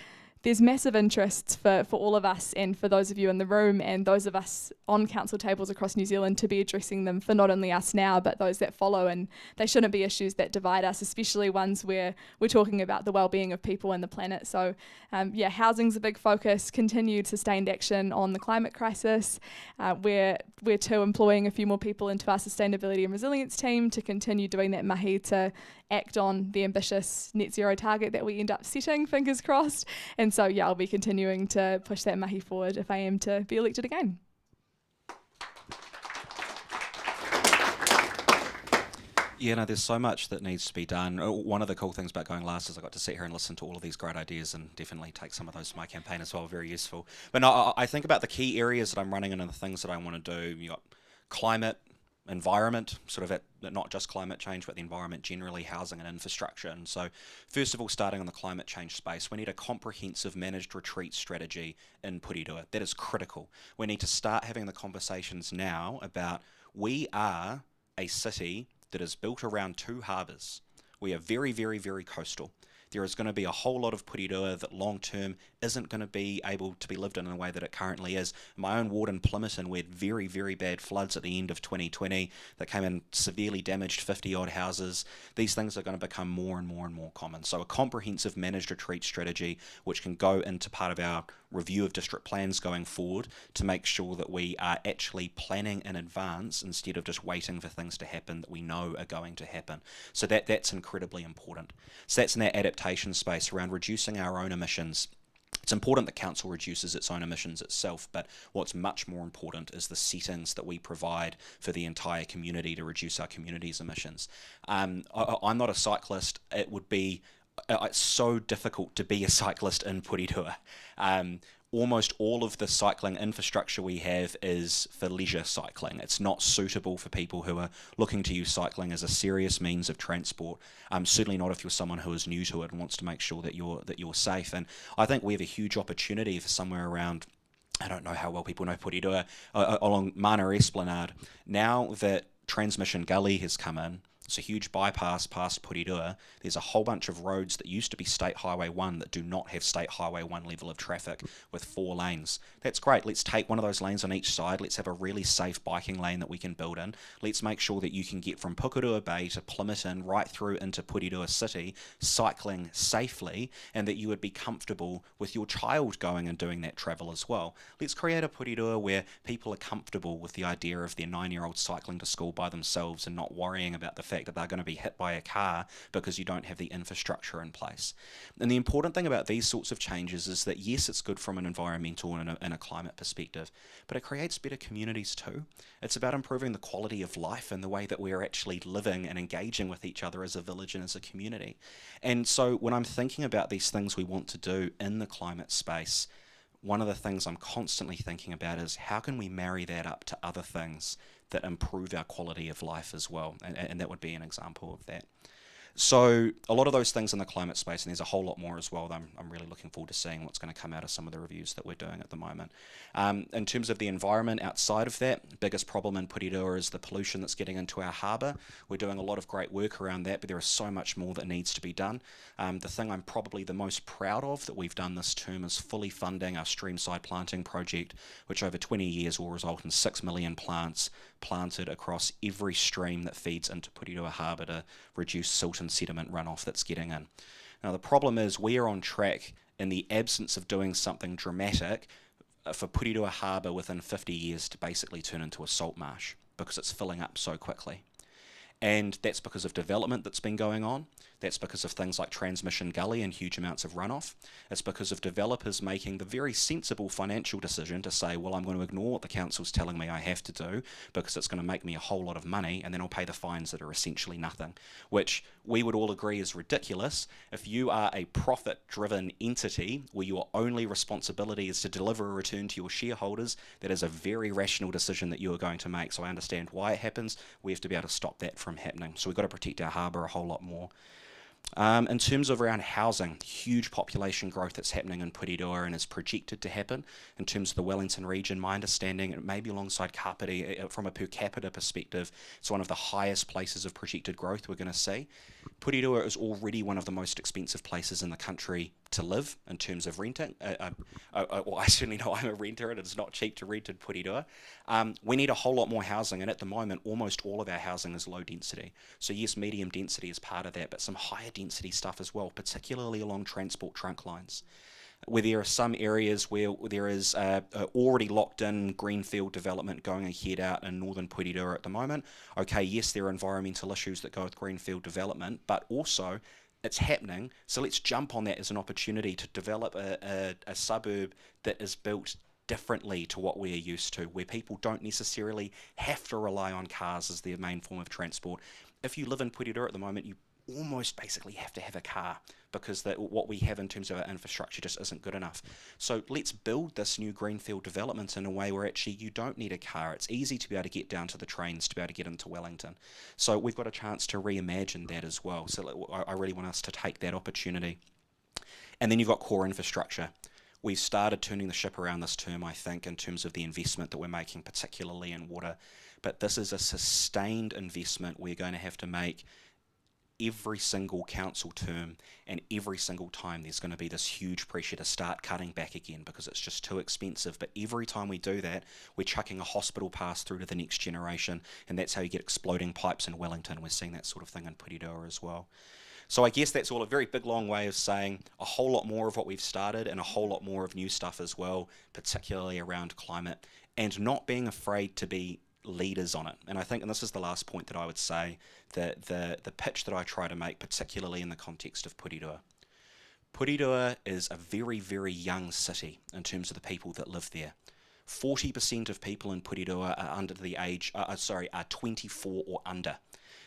massive interests for all of us, and for those of you in the room and those of us on council tables across New Zealand, to be addressing them for not only us now but those that follow. And they shouldn't be issues that divide us, especially ones where we're talking about the well-being of people and the planet. So housing's a big focus, continued sustained action on the climate crisis. We're too employing a few more people into our sustainability and resilience team to continue doing that mahi to act on the ambitious net zero target that we end up setting, fingers crossed. And so I'll be continuing to push that mahi forward if I am to be elected again. Yeah, no, there's so much that needs to be done. One of the cool things about going last is I got to sit here and listen to all of these great ideas, and definitely take some of those to my campaign as well. Very useful. But no, I think about the key areas that I'm running in and the things that I want to do. You got climate, environment, sort of not just climate change, but the environment generally, housing and infrastructure. And so first of all, starting on the climate change space, we need a comprehensive managed retreat strategy in Porirua. That is critical. We need to start having the conversations now about, we are a city that is built around two harbours. We are very, very, very coastal. there is going to be a whole lot of Porirua that long term isn't going to be able to be lived in a way that it currently is. My own ward in Plymoughton, we had very, very bad floods at the end of 2020 that came in, severely damaged 50 odd houses. These things are going to become more and more and more common. So a comprehensive managed retreat strategy, which can go into part of our review of district plans going forward to make sure that we are actually planning in advance instead of just waiting for things to happen that we know are going to happen. So that's incredibly important. So that's in that adaptation space around reducing our own emissions. It's important that council reduces its own emissions itself, but what's much more important is the settings that we provide for the entire community to reduce our community's emissions. I'm not a cyclist. It would be it's so difficult to be a cyclist in Porirua. Almost all of the cycling infrastructure we have is for leisure cycling. It's not suitable for people who are looking to use cycling as a serious means of transport. Certainly not if you're someone who is new to it and wants to make sure that you're safe. And I think we have a huge opportunity for somewhere around, I don't know how well people know Porirua, along Mana Esplanade. Now that Transmission Gully has come in, it's a huge bypass past Porirua. There's a whole bunch of roads that used to be State Highway 1 that do not have State Highway 1 level of traffic with 4 lanes. That's great. Let's take one of those lanes on each side. Let's have a really safe biking lane that we can build in. Let's make sure that you can get from Pukerua Bay to Plymoughton right through into Porirua City cycling safely, and that you would be comfortable with your child going and doing that travel as well. Let's create a Porirua where people are comfortable with the idea of their 9-year-old cycling to school by themselves and not worrying about the fact that they're going to be hit by a car because you don't have the infrastructure in place. And the important thing about these sorts of changes is that yes, it's good from an environmental and a climate perspective, but it creates better communities too. It's about improving the quality of life and the way that we're actually living and engaging with each other as a village and as a community. And so when I'm thinking about these things we want to do in the climate space, one of the things I'm constantly thinking about is how can we marry that up to other things that improve our quality of life as well, and that would be an example of that. So a lot of those things in the climate space, and there's a whole lot more as well, that I'm really looking forward to seeing what's going to come out of some of the reviews that we're doing at the moment. In terms of the environment outside of that, biggest problem in Porirua is the pollution that's getting into our harbour. We're doing a lot of great work around that, but there is so much more that needs to be done. The thing I'm probably the most proud of that we've done this term is fully funding our streamside planting project, which over 20 years will result in 6 million plants planted across every stream that feeds into Porirua Harbour to reduce silt and sediment runoff that's getting in. Now the problem is we are on track, in the absence of doing something dramatic, for Porirua Harbour within 50 years to basically turn into a salt marsh because it's filling up so quickly. And that's because of development that's been going on. That's because of things like Transmission Gully and huge amounts of runoff. It's because of developers making the very sensible financial decision to say, well, I'm going to ignore what the council's telling me I have to do because it's going to make me a whole lot of money, and then I'll pay the fines that are essentially nothing, which we would all agree is ridiculous. If you are a profit-driven entity where your only responsibility is to deliver a return to your shareholders, that is a very rational decision that you are going to make. So I understand why it happens. We have to be able to stop that from happening. So we've got to protect our harbour a whole lot more. In terms of around housing, huge population growth that's happening in Porirua and is projected to happen. In terms of the Wellington region, my understanding, maybe alongside Kapiti, from a per capita perspective, it's one of the highest places of projected growth we're going to see. Porirua is already one of the most expensive places in the country to live in terms of renting. Well, I certainly know I'm a renter and it's not cheap to rent in Porirua. We need a whole lot more housing, and at the moment almost all of our housing is low density. So yes, medium density is part of that, but some higher density stuff as well, particularly along transport trunk lines, where there are some areas where there is already locked in greenfield development going ahead out in northern Porirua at the moment. Okay, yes, there are environmental issues that go with greenfield development, but also it's happening, so let's jump on that as an opportunity to develop a suburb that is built differently to what we're used to, where people don't necessarily have to rely on cars as their main form of transport. If you live in Porirua at the moment, you almost basically have to have a car because what we have in terms of our infrastructure just isn't good enough. So let's build this new greenfield development in a way where actually you don't need a car. It's easy to be able to get down to the trains to be able to get into Wellington. So we've got a chance to reimagine that as well. So I really want us to take that opportunity. And then you've got core infrastructure. We've started turning the ship around this term, I think, in terms of the investment that we're making, particularly in water. But this is a sustained investment we're going to have to make every single council term and every single time there's going to be this huge pressure to start cutting back again because it's just too expensive. But every time we do that, we're chucking a hospital pass through to the next generation, and that's how you get exploding pipes in Wellington. We're seeing that sort of thing in Porirua as well. So I guess that's all a very big long way of saying a whole lot more of what we've started and a whole lot more of new stuff as well, particularly around climate, and not being afraid to be leaders on it. And I think, and this is the last point that I would say, that the pitch that I try to make, particularly in the context of Porirua. Porirua is a very, very young city in terms of the people that live there. 40% of people in Porirua are under the age, are 24 or under.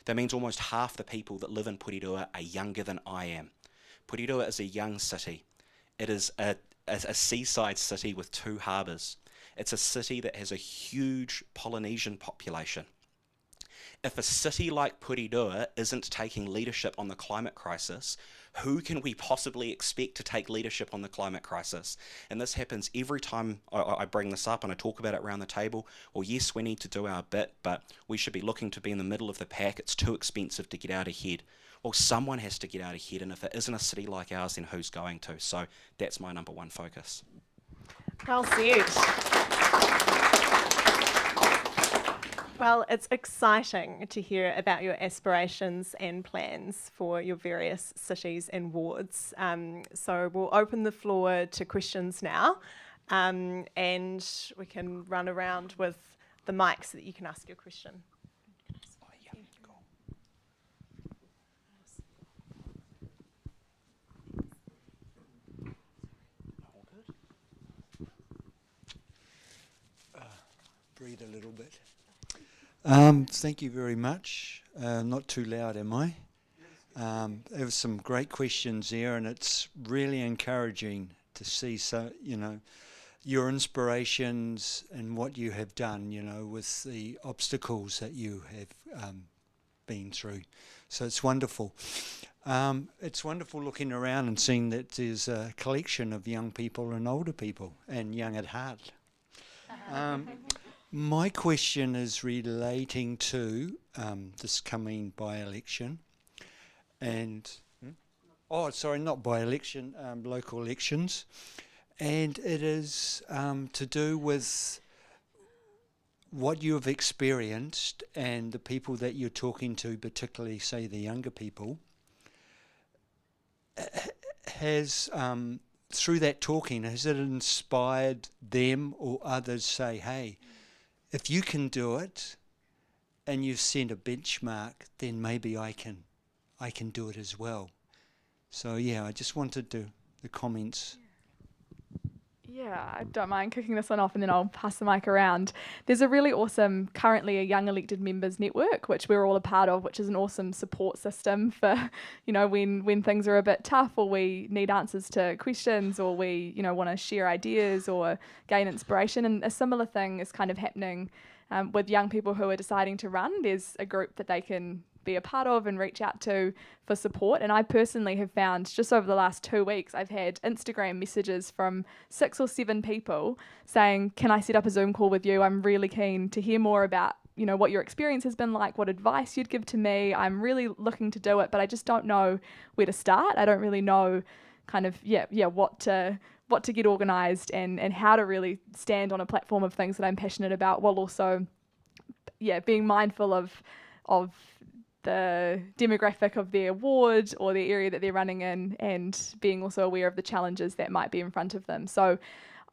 That means almost half the people that live in Porirua are younger than I am. Porirua is a young city. It is a seaside city with 2 harbours. It's a city that has a huge Polynesian population. If a city like Porirua isn't taking leadership on the climate crisis, who can we possibly expect to take leadership on the climate crisis? And this happens every time I bring this up and I talk about it around the table. Well, yes, we need to do our bit, but we should be looking to be in the middle of the pack. It's too expensive to get out ahead. Well, someone has to get out ahead, and if it isn't a city like ours, then who's going to? So that's my number one focus. Well said. Well, it's exciting to hear about your aspirations and plans for your various cities and wards. So we'll open the floor to questions now, and we can run around with the mic so that you can ask your question. Breathe a little bit. Thank you very much. Not too loud, am I? There were some great questions there, and it's really encouraging to see your inspirations and what you have done, with the obstacles that you have been through. So it's wonderful. It's wonderful looking around and seeing that there's a collection of young people and older people, and young at heart. My question is relating to this coming by-election and... not by-election, local elections. And it is to do with what you have experienced and the people that you're talking to, particularly, say, the younger people, has... through that talking, has it inspired them or others say, hey, if you can do it and you've set a benchmark, then maybe I can do it as well. So I just wanted the comments. Yeah, I don't mind kicking this one off and then I'll pass the mic around. There's a really awesome, currently a Young Elected Members Network, which we're all a part of, which is an awesome support system for, when things are a bit tough or we need answers to questions or we, want to share ideas or gain inspiration. And a similar thing is kind of happening with young people who are deciding to run. There's a group that they can be a part of and reach out to for support. And I personally have found just over the last 2 weeks, I've had Instagram messages from 6 or 7 people saying, can I set up a Zoom call with you? I'm really keen to hear more about, what your experience has been like, what advice you'd give to me. I'm really looking to do it, but I just don't know where to start. I don't really know kind of, what to get organised and how to really stand on a platform of things that I'm passionate about, while also, being mindful of the demographic of their ward or the area that they're running in, and being also aware of the challenges that might be in front of them. So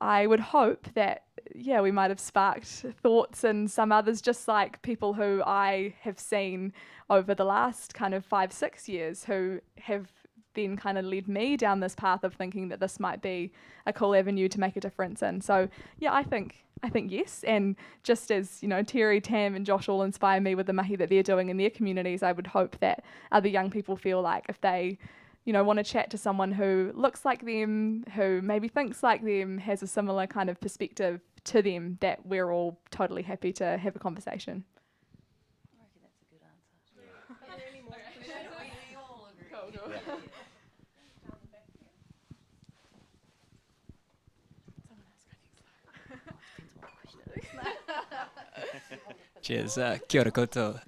I would hope that, we might have sparked thoughts in some others, just like people who I have seen over the last kind of 5-6 years who have then kind of led me down this path of thinking that this might be a cool avenue to make a difference in. So I think yes, and just as Teri, Tam and Josh all inspire me with the mahi that they're doing in their communities, I would hope that other young people feel like if they want to chat to someone who looks like them, who maybe thinks like them, has a similar kind of perspective to them, that we're all totally happy to have a conversation. I reckon that's a good answer. We all agree. Cool. Cheers. Kia ora koutou.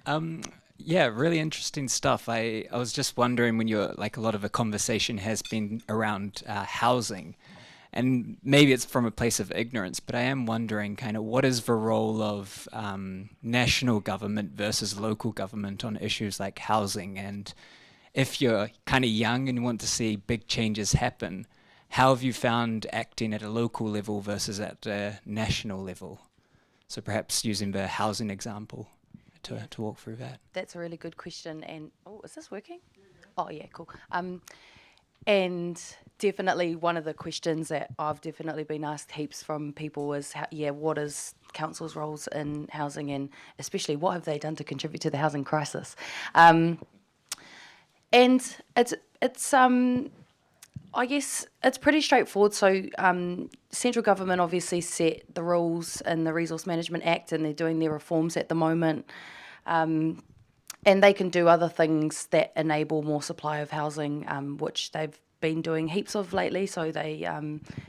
Yeah, really interesting stuff. I was just wondering when you're like a lot of the conversation has been around housing, and maybe it's from a place of ignorance, but I am wondering kind of what is the role of national government versus local government on issues like housing, and if you're kind of young and you want to see big changes happen, how have you found acting at a local level versus at a national level? So perhaps using the housing example to walk through that. That's a really good question. And is this working? Oh yeah, cool. And definitely one of the questions that I've definitely been asked heaps from people is, what is council's roles in housing, and especially what have they done to contribute to the housing crisis? And it's I guess it's pretty straightforward. So central government obviously set the rules in the Resource Management Act, and they're doing their reforms at the moment. And they can do other things that enable more supply of housing, which they've been doing heaps of lately. So they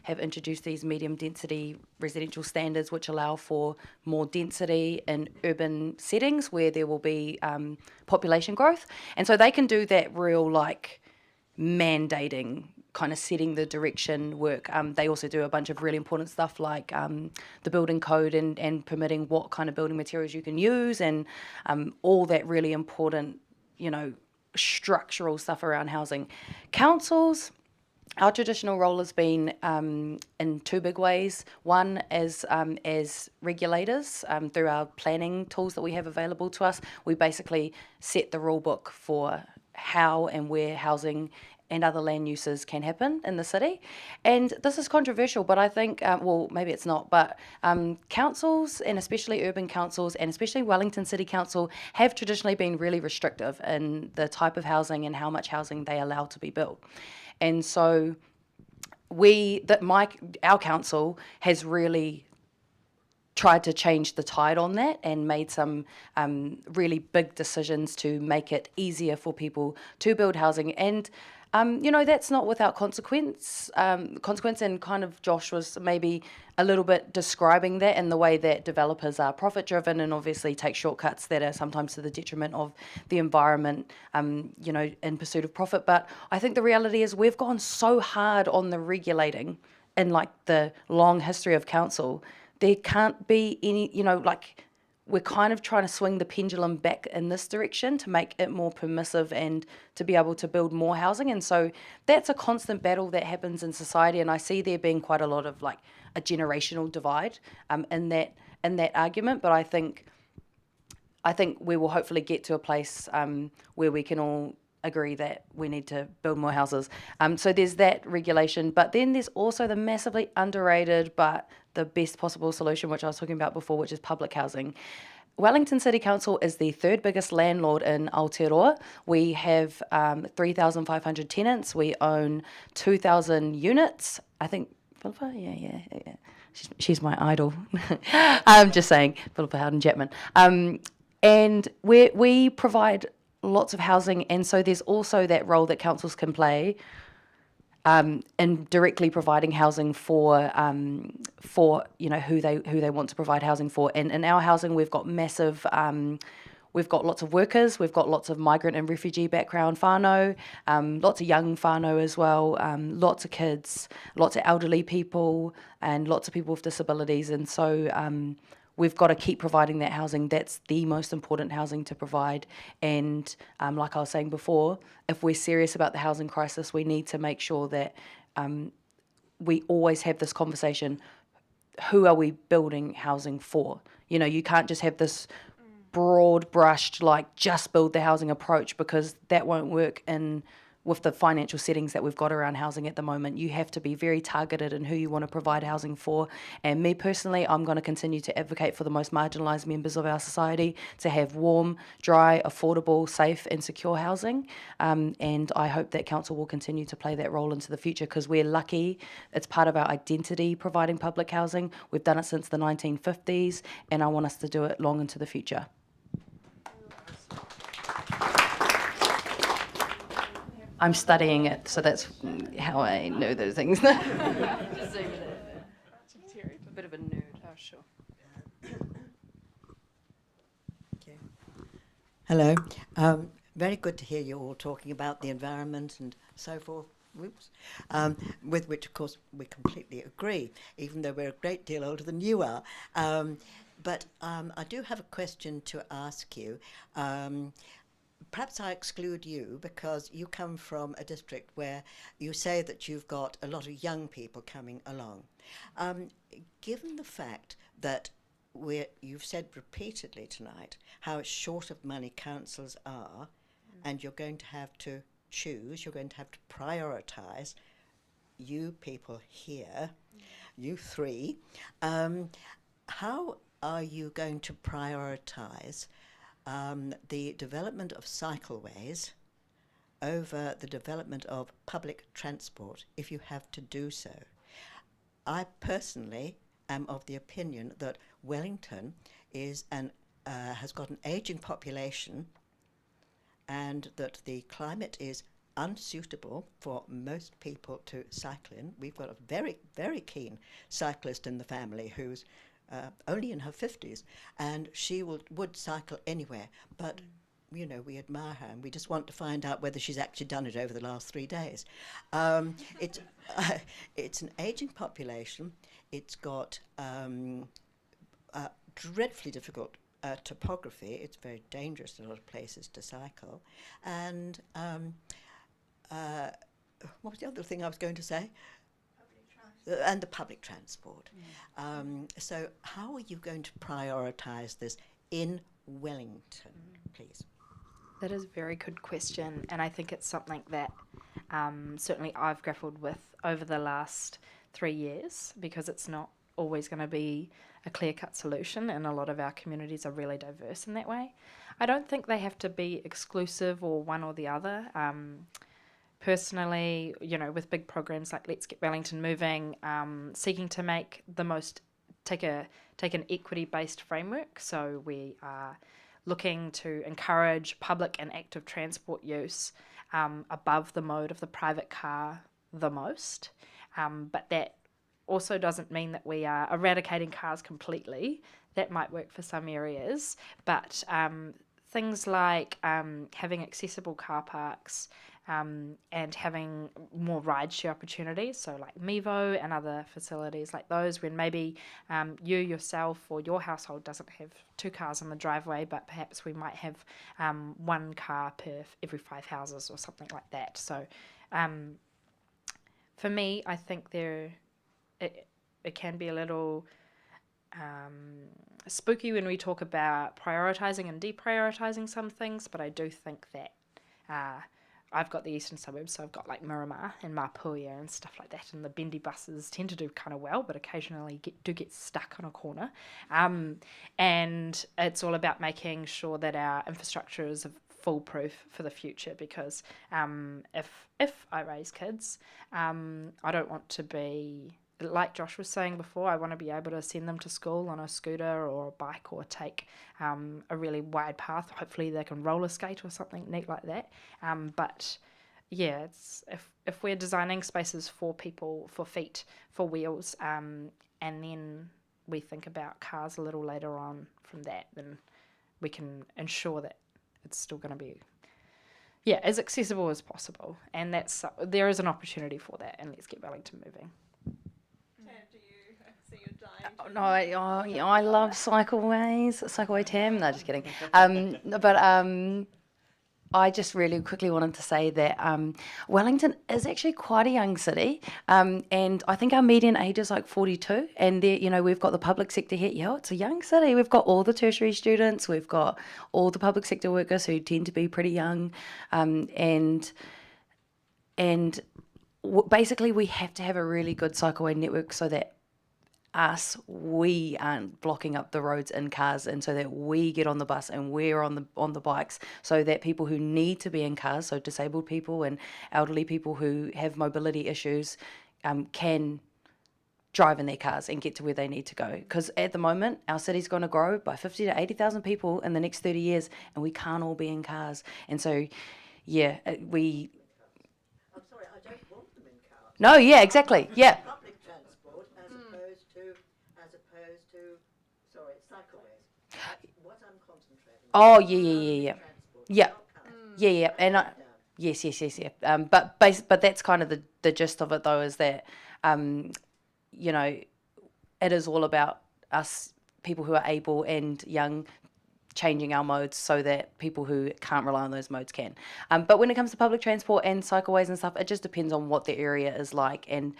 have introduced these medium density residential standards, which allow for more density in urban settings where there will be population growth. And so they can do that real mandating, kind of setting the direction work. They also do a bunch of really important stuff like the building code and permitting what kind of building materials you can use, and all that really important, structural stuff around housing. Councils, our traditional role has been in two big ways. One as regulators, through our planning tools that we have available to us. We basically set the rule book for how and where housing and other land uses can happen in the city. And this is controversial, but I think, maybe it's not, but councils, and especially urban councils, and especially Wellington City Council, have traditionally been really restrictive in the type of housing and how much housing they allow to be built. And so our council has really tried to change the tide on that and made some really big decisions to make it easier for people to build housing. And that's not without consequence, and kind of Josh was maybe a little bit describing that in the way that developers are profit-driven and obviously take shortcuts that are sometimes to the detriment of the environment, in pursuit of profit. But I think the reality is we've gone so hard on the regulating in the long history of council. There can't be any, we're kind of trying to swing the pendulum back in this direction to make it more permissive and to be able to build more housing. And so that's a constant battle that happens in society. And I see there being quite a lot of a generational divide in that argument. But I think we will hopefully get to a place where we can all agree that we need to build more houses. So there's that regulation, but then there's also the massively underrated but the best possible solution, which I was talking about before, which is public housing. Wellington City Council is the third biggest landlord in Aotearoa. We have 3,500 tenants. We own 2,000 units. I think, Philippa? Yeah. She's my idol. I'm just saying, Philippa Howden-Chapman. And we provide lots of housing, and so there's also that role that councils can play in directly providing housing for who they want to provide housing for. And in our housing, we've got we've got lots of workers, we've got lots of migrant and refugee background whānau, lots of young whānau as well, lots of kids, lots of elderly people, and lots of people with disabilities. And so we've got to keep providing that housing. That's the most important housing to provide. And like I was saying before, if we're serious about the housing crisis, we need to make sure that we always have this conversation. Who are we building housing for? You can't just have this broad brushed, just build the housing approach, because that won't work with the financial settings that we've got around housing at the moment. You have to be very targeted in who you want to provide housing for. And me personally, I'm going to continue to advocate for the most marginalised members of our society to have warm, dry, affordable, safe and secure housing. And I hope that council will continue to play that role into the future, because we're lucky. It's part of our identity providing public housing. We've done it since the 1950s, and I want us to do it long into the future. I'm studying it, so that's how I know those things. Just so you know. A bit of a nerd. Oh, sure. Okay. Hello. Very good to hear you all talking about the environment and so forth. Whoops. With which, of course, we completely agree, even though we're a great deal older than you are. But I do have a question to ask you. Perhaps I exclude you because you come from a district where you say that you've got a lot of young people coming along. Given the fact that you've said repeatedly tonight how short of money councils are, and you're going to have to choose, you're going to have to prioritise, you people here, you three, how are you going to prioritise the development of cycleways over the development of public transport if you have to do so? I personally am of the opinion that Wellington is has got an ageing population, and that the climate is unsuitable for most people to cycle in. We've got a very, very keen cyclist in the family who's only in her 50s, and she would cycle anywhere, but you know, we admire her and we just want to find out whether she's actually done it over the last 3 days. It's an ageing population. It's got dreadfully difficult topography. It's very dangerous in a lot of places to cycle. And what was the other thing I was going to say? And the public transport. So how are you going to prioritise this in Wellington, please? That is a very good question, and I think it's something that certainly I've grappled with over the last 3 years, because it's not always going to be a clear-cut solution, and a lot of our communities are really diverse in that way. I don't think they have to be exclusive or one or the other. Personally, you know, with big programs like Let's Get Wellington Moving, seeking to make the most, take an equity-based framework, so we are looking to encourage public and active transport use above the mode of the private car the most. But that also doesn't mean that we are eradicating cars completely. That might work for some areas, but things like having accessible car parks and having more rideshare opportunities, so like Mevo and other facilities like those, when maybe you yourself or your household doesn't have 2 cars on the driveway, but perhaps we might have 1 car per every 5 houses or something like that. So for me, I think it can be a little spooky when we talk about prioritising and deprioritising some things, but I do think that I've got the eastern suburbs, so I've got like Miramar and Mapuia and stuff like that, and the bendy buses tend to do kind of well, but occasionally do get stuck on a corner. And it's all about making sure that our infrastructure is foolproof for the future, because if I raise kids, I don't want to be, like Josh was saying before, I want to be able to send them to school on a scooter or a bike, or take a really wide path. Hopefully they can roller skate or something neat like that. But yeah, it's if we're designing spaces for people, for feet, for wheels, and then we think about cars a little later on from that, then we can ensure that it's still going to be as accessible as possible. And there is an opportunity for that, and Let's Get Wellington Moving. No, I love cycleway Tam. No, just kidding. I just really quickly wanted to say that Wellington is actually quite a young city, and I think our median age is like 42. And there, you know, we've got the public sector here. Yeah, it's a young city. We've got all the tertiary students. We've got all the public sector workers who tend to be pretty young, basically we have to have a really good cycleway network so that we aren't blocking up the roads in cars, and so that we get on the bus and we're on the bikes, so that people who need to be in cars, so disabled people and elderly people who have mobility issues, can drive in their cars and get to where they need to go. Because at the moment, our city's going to grow by 50 to 80,000 people in the next 30 years, and we can't all be in cars. And so, yeah, I'm sorry, I don't want them in cars. No, yeah, exactly, yeah. Public transport as opposed to cycleways. That's what I'm concentrating on. Oh, yeah. Yeah, yeah, and yes. But that's kind of the gist of it, though, is that you know, it is all about us, people who are able and young, changing our modes so that people who can't rely on those modes can. But when it comes to public transport and cycleways and stuff, it just depends on what the area is like. And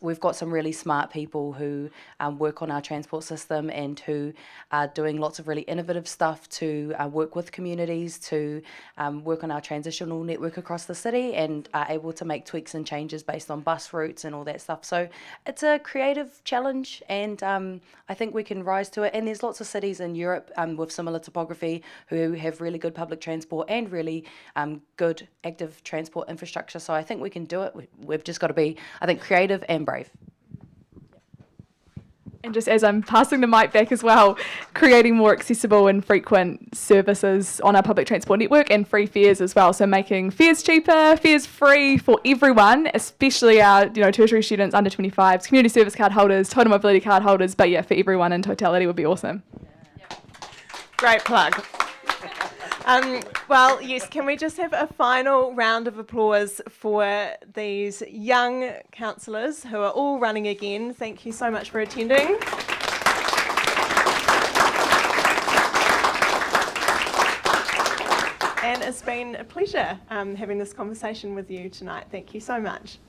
we've got some really smart people who work on our transport system and who are doing lots of really innovative stuff to work with communities, to work on our transitional network across the city, and are able to make tweaks and changes based on bus routes and all that stuff. So it's a creative challenge, and I think we can rise to it. And there's lots of cities in Europe with similar topography who have really good public transport and really good active transport infrastructure. So I think we can do it. We've just got to be, I think, creative and brave. And just as I'm passing the mic back as well, creating more accessible and frequent services on our public transport network and free fares as well. So making fares cheaper, fares free for everyone, especially our tertiary students under 25s, community service card holders, total mobility card holders, but yeah, for everyone in totality would be awesome. Great plug. Well, yes, can we just have a final round of applause for these young councillors who are all running again. Thank you so much for attending. And it's been a pleasure having this conversation with you tonight. Thank you so much.